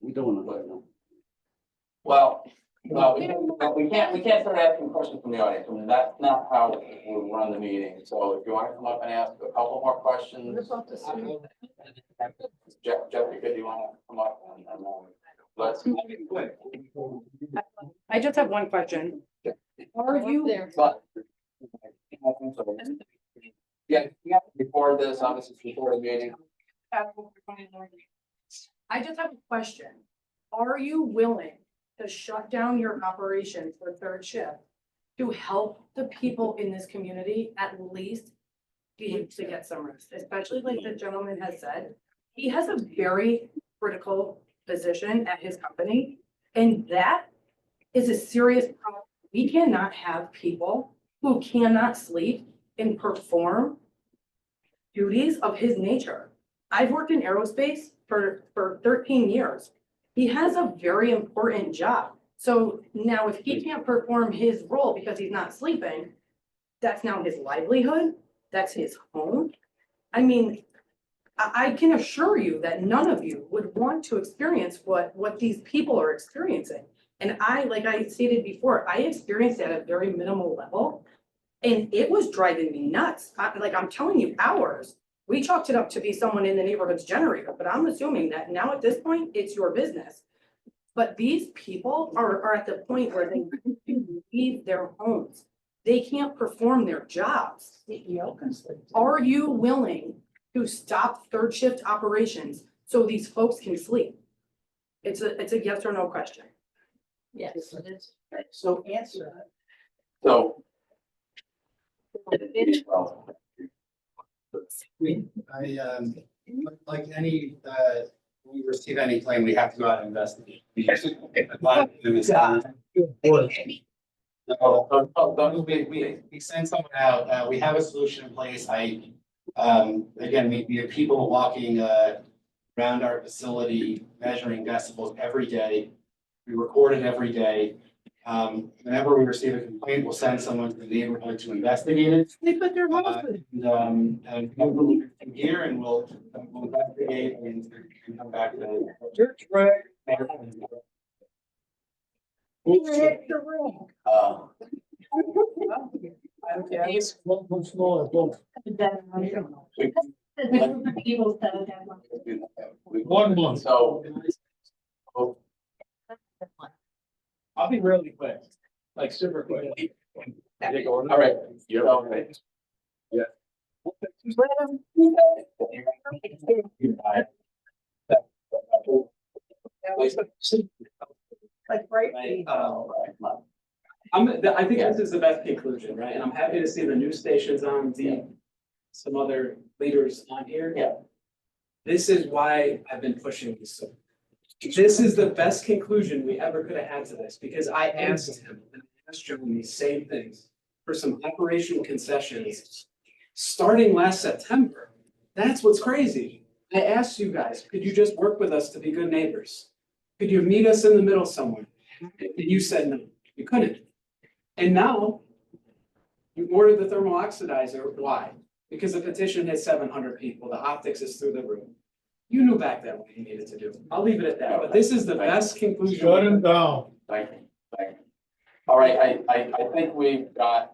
We don't want to know. Well, we can't start asking questions from the audience. I mean, that's not how we run the meeting. So if you want to come up and ask a couple more questions. Jeffrey, do you want to come up and let's. I just have one question. Are you? But. Yeah, before this, obviously before the meeting. I just have a question. Are you willing to shut down your operation for third shift to help the people in this community at least be able to get some rest, especially like the gentleman has said? He has a very critical position at his company, and that is a serious problem. We cannot have people who cannot sleep and perform duties of his nature. I've worked in aerospace for 13 years. He has a very important job. So now if he can't perform his role because he's not sleeping, that's now his livelihood, that's his home. I mean, I can assure you that none of you would want to experience what these people are experiencing. And like I stated before, I experienced it at a very minimal level. And it was driving me nuts. I'm telling you, hours. We chalked it up to be someone in the neighborhood's generator, but I'm assuming that now at this point, it's your business. But these people are at the point where they leave their homes. They can't perform their jobs. Are you willing to stop third shift operations so these folks can sleep? It's a yes or no question. Yes, it is. So answer. So. Like any, when we receive any claim, we have to go out and investigate. We send someone out, we have a solution in place. Again, we have people walking, around our facility, measuring decibels every day. We record it every day. Whenever we receive a complaint, we'll send someone to the neighborhood to investigate it. They put their house in. And we'll come here and we'll investigate and come back to. Church rag. Who's the extra room? Okay. One smaller boat. People said that. 1 month. So. I'll be really quick, like super quick. All right, you're okay. Yeah. Like, right? I think this is the best conclusion, right? And I'm happy to see the news stations on, some other leaders on here. Yeah. This is why I've been pushing this. So this is the best conclusion we ever could have had to this, because I asked him, and I asked Joe these same things for some operational concessions starting last September. That's what's crazy. I asked you guys, could you just work with us to be good neighbors? Could you meet us in the middle somewhere? And you said no, you couldn't. And now you ordered the thermal oxidizer. Why? Because the petition had 700 people. The optics is through the roof. You knew back then what you needed to do. I'll leave it at that, but this is the best conclusion. Shut him down. Thank you, thank you. All right, I think we've got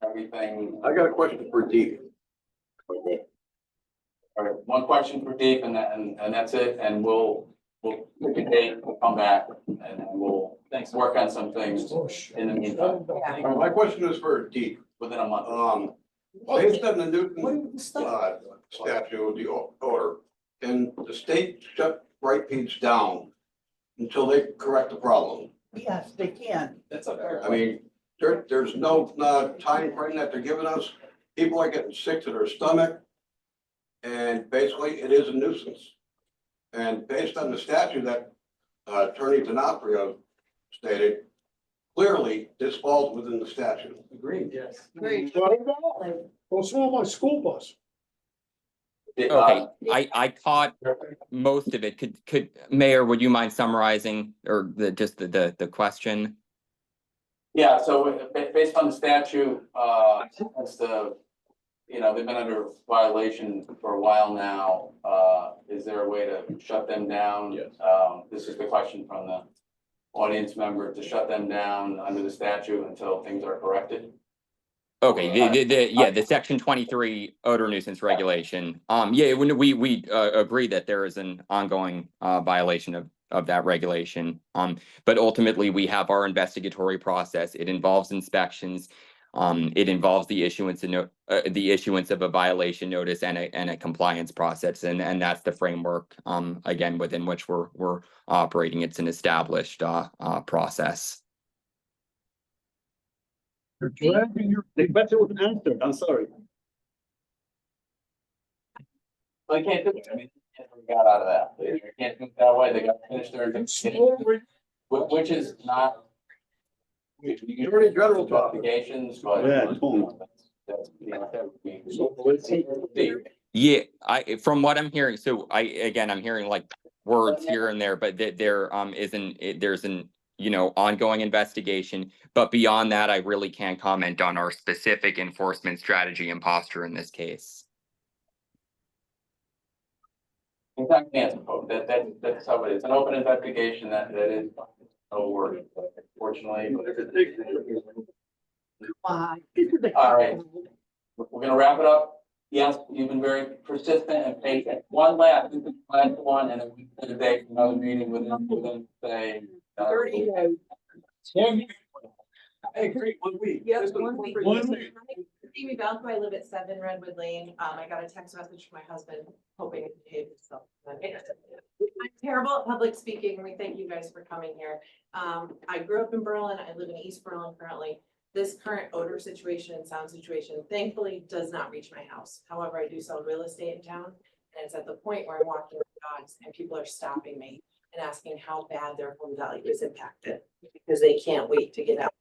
everything. I got a question for Deep. All right, one question for Deep and that's it, and we'll pick a date, we'll come back and we'll work on some things in the meantime. My question is for Deep. Within a month. Based on the Newton, statute, the order, and the state shut Bright Peach down until they correct the problem. Yes, they can. That's a fair. I mean, there's no, time frame that they're giving us. People are getting sick to their stomach. And basically, it is a nuisance. And based on the statute that Attorney D'Onofrio stated, clearly, this falls within the statute. Agreed, yes. Great. Go smell my school bus. Okay, I caught most of it. Could Mayor, would you mind summarizing or the question? Yeah, so based on the statute, as they've been under violation for a while now. Is there a way to shut them down? Yes. This is the question from the audience member, to shut them down under the statute until things are corrected. Okay, the section 23 odor nuisance regulation. When we agree that there is an ongoing violation of that regulation. But ultimately we have our investigatory process. It involves inspections. It involves the issuance of a violation notice and a compliance process, and that's the framework, again, within which we're operating. It's an established process. The question was answered, I'm sorry. Well, you can't do it. I mean, we got out of that. You can't do it that way. They got to finish their investigation, which is not. You already general investigations, but. Yeah. Yeah, from what I'm hearing, so I'm hearing like words here and there, but there's an ongoing investigation. But beyond that, I really can't comment on our specific enforcement strategy and posture in this case. Exactly, answer, folks. That's how it is. An open investigation that is no word, unfortunately. All right, we're gonna wrap it up. Yes, you've been very persistent and patient. One last one, and then we can debate another meeting within say. 30 days. I agree, 1 week. Yes, Just 1 week. 1 week. Amy Valco, I live at 7 Redwood Lane. I got a text message from my husband hoping to behave himself. I'm terrible at public speaking. We thank you guys for coming here. I grew up in Berlin. I live in East Berlin currently. This current odor situation and sound situation thankfully does not reach my house. However, I do sell real estate in town. And it's at the point where I'm walking with dogs and people are stopping me and asking how bad their home value is impacted because they can't wait to get out.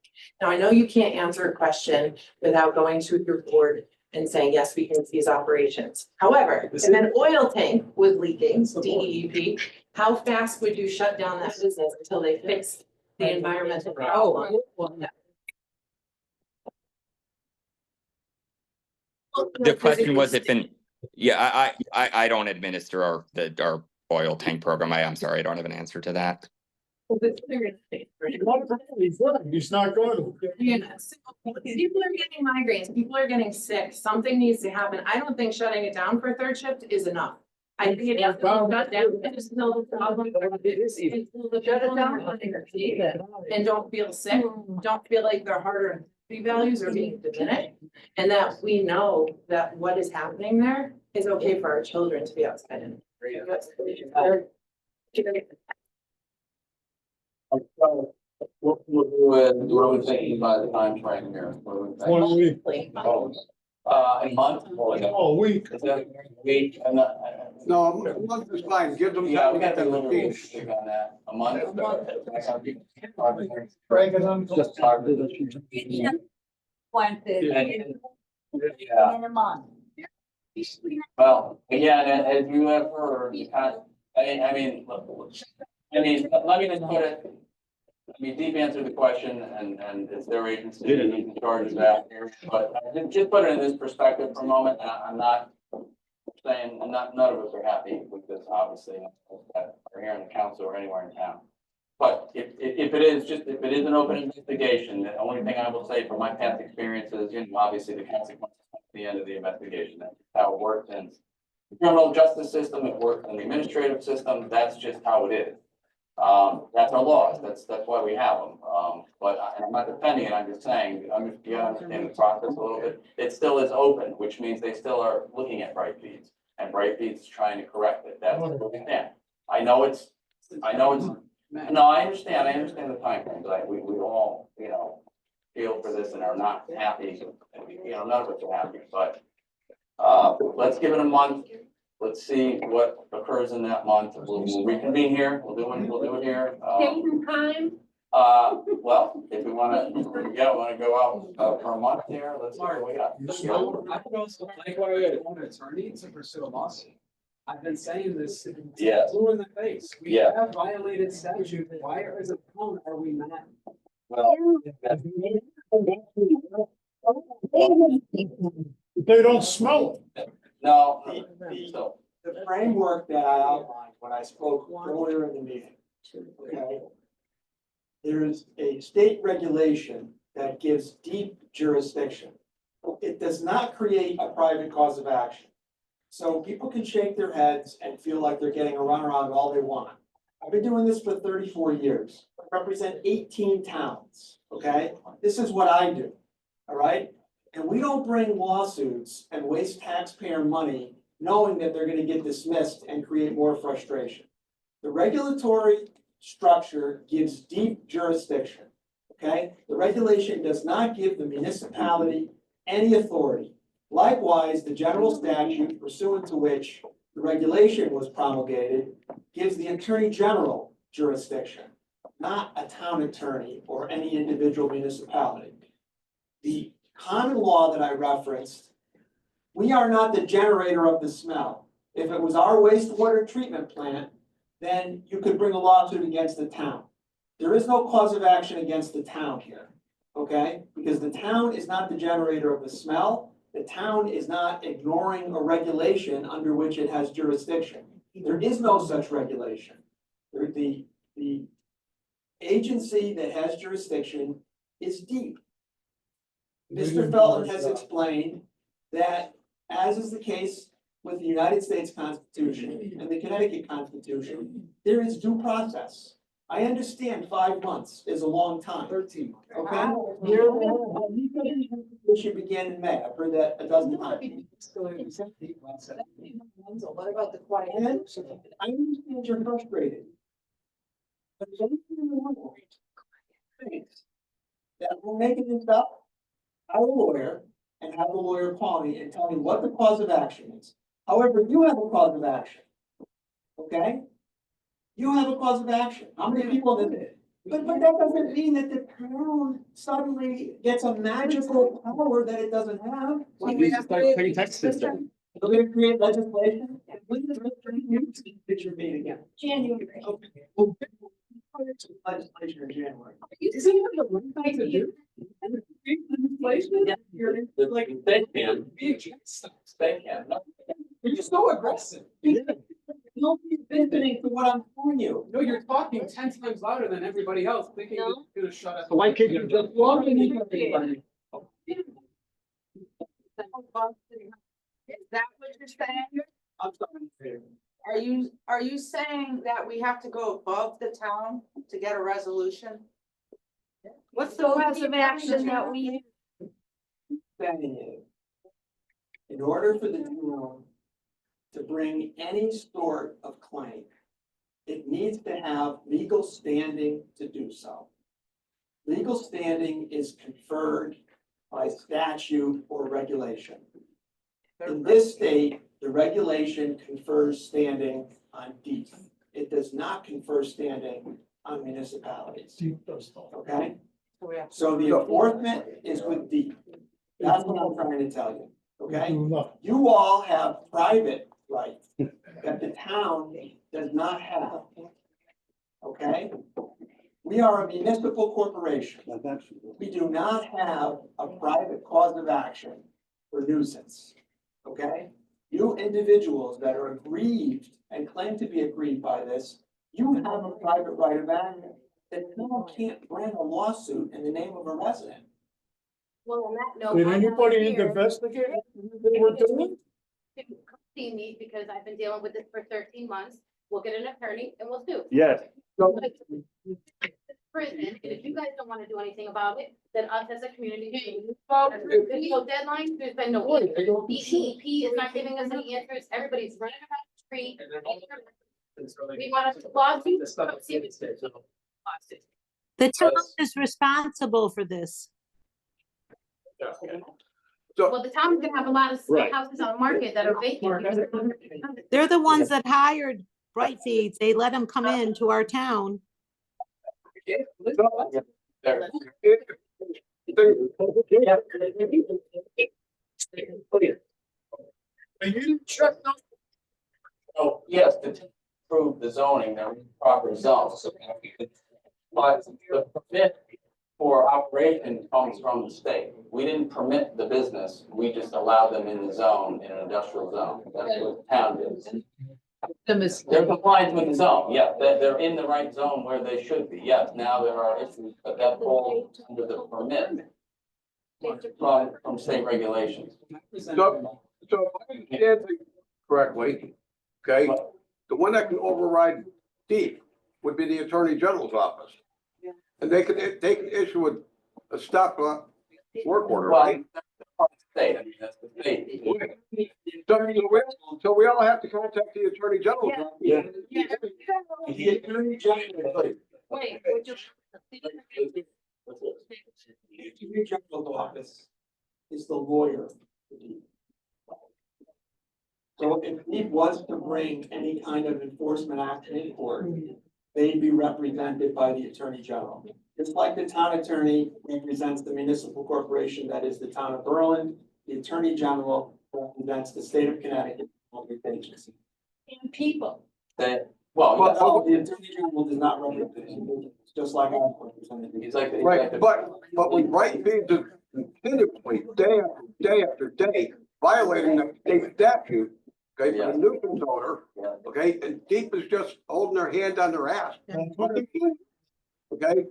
Now, I know you can't answer a question without going to your board and saying, yes, we can seize operations. However, if an oil tank was leaking, DEP, how fast would you shut down that business until they fix the environmental problem? The question was I don't administer our oil tank program. I'm sorry, I don't have an answer to that. He's not going to. Yeah, so people are getting migraines, people are getting sick, something needs to happen. I don't think shutting it down for third shift is enough. I think it has to be shut down until the problem. Shut it down and don't feel sick, don't feel like their heart rate values are being diminished. And that we know that what is happening there is okay for our children to be outside and. What are we thinking by the time frame here? What are we thinking? 1 week. A month? Oh, a week. Is that a week? No, a month is fine, give them. Yeah, we got to little stick on that. A month? Just talk to the. Planted Yeah. in a month. Well, again, as you have heard, I mean, let me just put it. I mean, Deep answered the question and it's their agency and he's in charge of that here, but just put it in this perspective for a moment, and I'm not saying, none of us are happy with this, obviously, that are here in the council or anywhere in town. But if it is an open investigation, the only thing I will say from my past experiences, obviously the consequences at the end of the investigation, that's how it works in the criminal justice system, it works in the administrative system, that's just how it is. That's our laws, that's why we have them, but I'm not defending it, I'm just saying, you gotta understand the process a little bit. It still is open, which means they still are looking at Bright Feeds, and Bright Feeds is trying to correct it, that's what we can. I know it's, no, I understand the timeframe, but we all, feel for this and are not happy, none of us are happy, but let's give it a month. Let's see what occurs in that month. We'll reconvene here. We'll do it here. Date and time? Well, if we wanna go out for a month here, let's see what we got. I could also like what I want an attorney to pursue a lawsuit. I've been saying this. Yes. Blue in the face. We Yeah. have violated statute. Why as a town are we not? Well. They don't smell it. No. The framework that I outlined when I spoke earlier in the meeting, okay? There is a state regulation that gives deep jurisdiction. It does not create a private cause of action. So people can shake their heads and feel like they're getting a runaround all they want. I've been doing this for 34 years. I represent 18 towns, okay? This is what I do. all right? And we don't bring lawsuits and waste taxpayer money knowing that they're gonna get dismissed and create more frustration. The regulatory structure gives deep jurisdiction, okay? The regulation does not give the municipality any authority. Likewise, the general statute pursuant to which the regulation was promulgated gives the Attorney General jurisdiction, not a town attorney or any individual municipality. The common law that I referenced, we are not the generator of the smell. If it was our wastewater treatment plant, then you could bring a lawsuit against the town. There is no cause of action against the town here, okay? Because the town is not the generator of the smell. The town is not ignoring a regulation under which it has jurisdiction. There is no such regulation. The agency that has jurisdiction is deep. Mr. Felton has explained that, as is the case with the United States Constitution and the Connecticut Constitution, there is due process. I understand 5 months is a long time. 13 months. Okay? We should begin in May. I've heard that a dozen times. What about the quiet? And I understand you're frustrated. But there's anything in the world that we're making this up, have a lawyer and have the lawyer call me and tell me what the cause of action is. However, you have a cause of action. Okay? You have a cause of action. How many people did it? But that doesn't mean that the town suddenly gets a magical power that it doesn't have. Well, we have to pay taxes. We're gonna create legislation. When does the picture meet again? January. Okay. Well, legislation in January. Isn't it the one thing to do? Legislation? You're like, They can, be against stuff. they can. You're so aggressive. Nobody's listening to what I'm telling you. No, you're talking 10 times louder than everybody else, thinking you're gonna shut up. So why can't you just walk in here? Is that what you're saying? I'm sorry. Are you saying that we have to go above the town to get a resolution? What's the cause of action that we? Saying is, in order for the town to bring any sort of claim, it needs to have legal standing to do so. Legal standing is conferred by statute or regulation. In this state, the regulation confers standing on deep. It does not confer standing on municipalities. Okay? So the enforcement is with deep. That's what I'm trying to tell you, okay? You all have private rights that the town does not have. Okay? We are a municipal corporation. We do not have a private cause of action for nuisance. Okay? You individuals that are aggrieved and claim to be aggrieved by this, you have a private right of action. That no one can't bring a lawsuit in the name of a resident. Well, on that note. Did I'm not anybody here. investigate what they were doing? See me because I've been dealing with this for 13 months. We'll get an attorney and we'll sue. Yes. Prison, and if you guys don't want to do anything about it, then us as a community. There's no deadline, there's been no answers. DEP is not giving us any answers. Everybody's running around the street. We want to lawsuit. The town is responsible for this. Well, the town's gonna have a lot of Right. houses on the market that are vacant. They're the ones that hired Bright Feeds. They let them come in to our town. So, yes, to approve the zoning, they're in proper zones. But the permit for operation comes from the state. We didn't permit the business, we just allowed them in the zone, in an industrial zone. That's what the town did. They're compliant with the zone, yeah, they're in the right zone where they should be, yes, now there are issues, but that falls under the permit from state regulations. So if I understand things correctly, okay, the one that can override deep would be the Attorney General's office. And they can issue a stop work order, Well, right? that's part of the state, I mean, that's the state. So we all have to contact the Attorney General. Yeah. The Attorney General, Wait, we're just. the Attorney General's office is the lawyer. So if he was to bring any kind of enforcement action in court, they'd be represented by the Attorney General. Just like the town attorney represents the municipal corporation that is the town of Berlin, the Attorney General represents the state of Connecticut. Public agency. And people. That, well, Well, the Attorney General does not represent, it's just like I'm representing. he's like, Right, but when Bright Feeds is continually, day after day, violating the state statute, okay, for the nuisance owner, okay, and Deep is just holding their hand on their ass. Okay,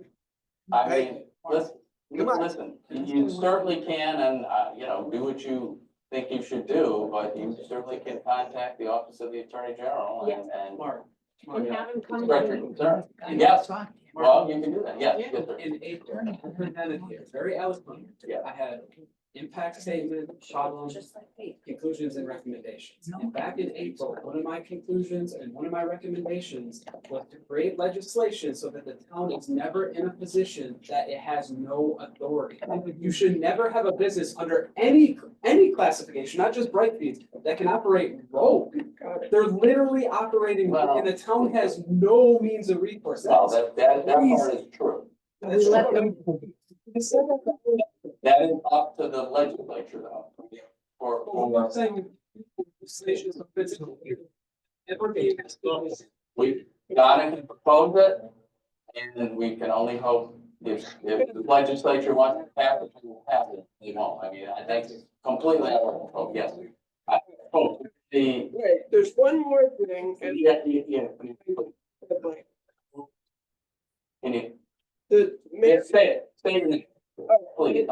I mean, listen, you certainly can and, you know, do what you think you should do, but you certainly can contact the Office of the Attorney General and And have him come. express your concern. Yes, well, you can do that, yes, yes, sir. And attorney presented here, very eloquent. Yeah. I had impact statement, problem, conclusions and recommendations. And back in April, one of my conclusions and one of my recommendations was to create legislation so that the town is never in a position that it has no authority. You should never have a business under any classification, not just Bright Feeds, that can operate rogue. They're literally operating, Well- and the town has no means of recourse. Well, that part is true. That is up to the legislature though. I'm saying legislation is a physical. Never be. We got to propose it, and we can only hope if the legislature wants to pass it, we will pass it, they won't, I mean, that's completely out of our control, yes. I hope the. Wait, there's one more thing. And Yeah. Can you, say your name, please.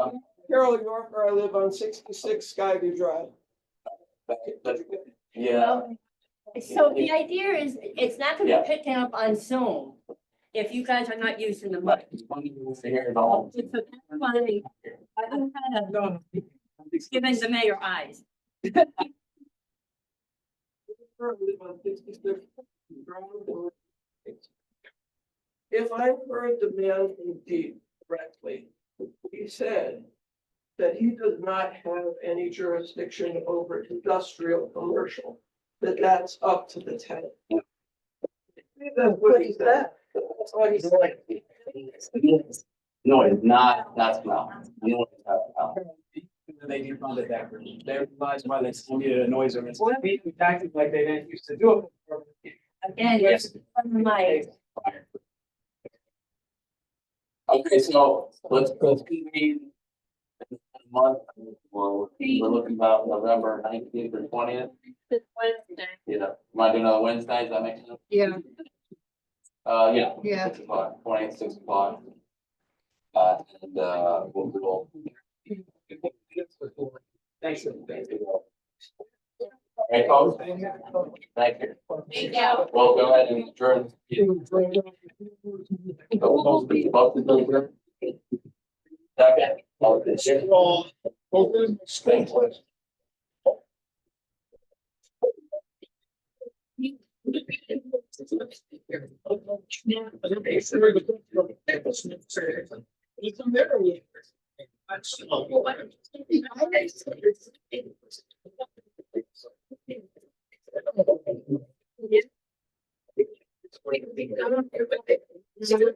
Carol Yorker, I live on 66 Skyview Drive. Yeah. So the idea is, it's not gonna Yeah. be picking up on Zoom if you guys are not using the mic. Hear it all. So that's why I'm kind of giving the mayor eyes. I live on 66 Drive. If I heard the man indeed correctly, he said that he does not have any jurisdiction over industrial commercial, that's up to the town. That's what he said. That's what he said. No, it's not smell. You know, it's not smell. They defunded that. They realized why they still needed a noise ordinance. We acted like they didn't used to do it. Again, it's on my. Okay, so let's go through the month. Well, we're looking about November 19th or 20th. This Wednesday. Yeah, might do another Wednesday, does that make sense? Yeah. Yeah. Yeah. 6 o'clock, 20th, 6 o'clock. And we'll. Thanks. Hey, folks. Thank you. Thank you. Well, go ahead and adjourn. Second. Yeah.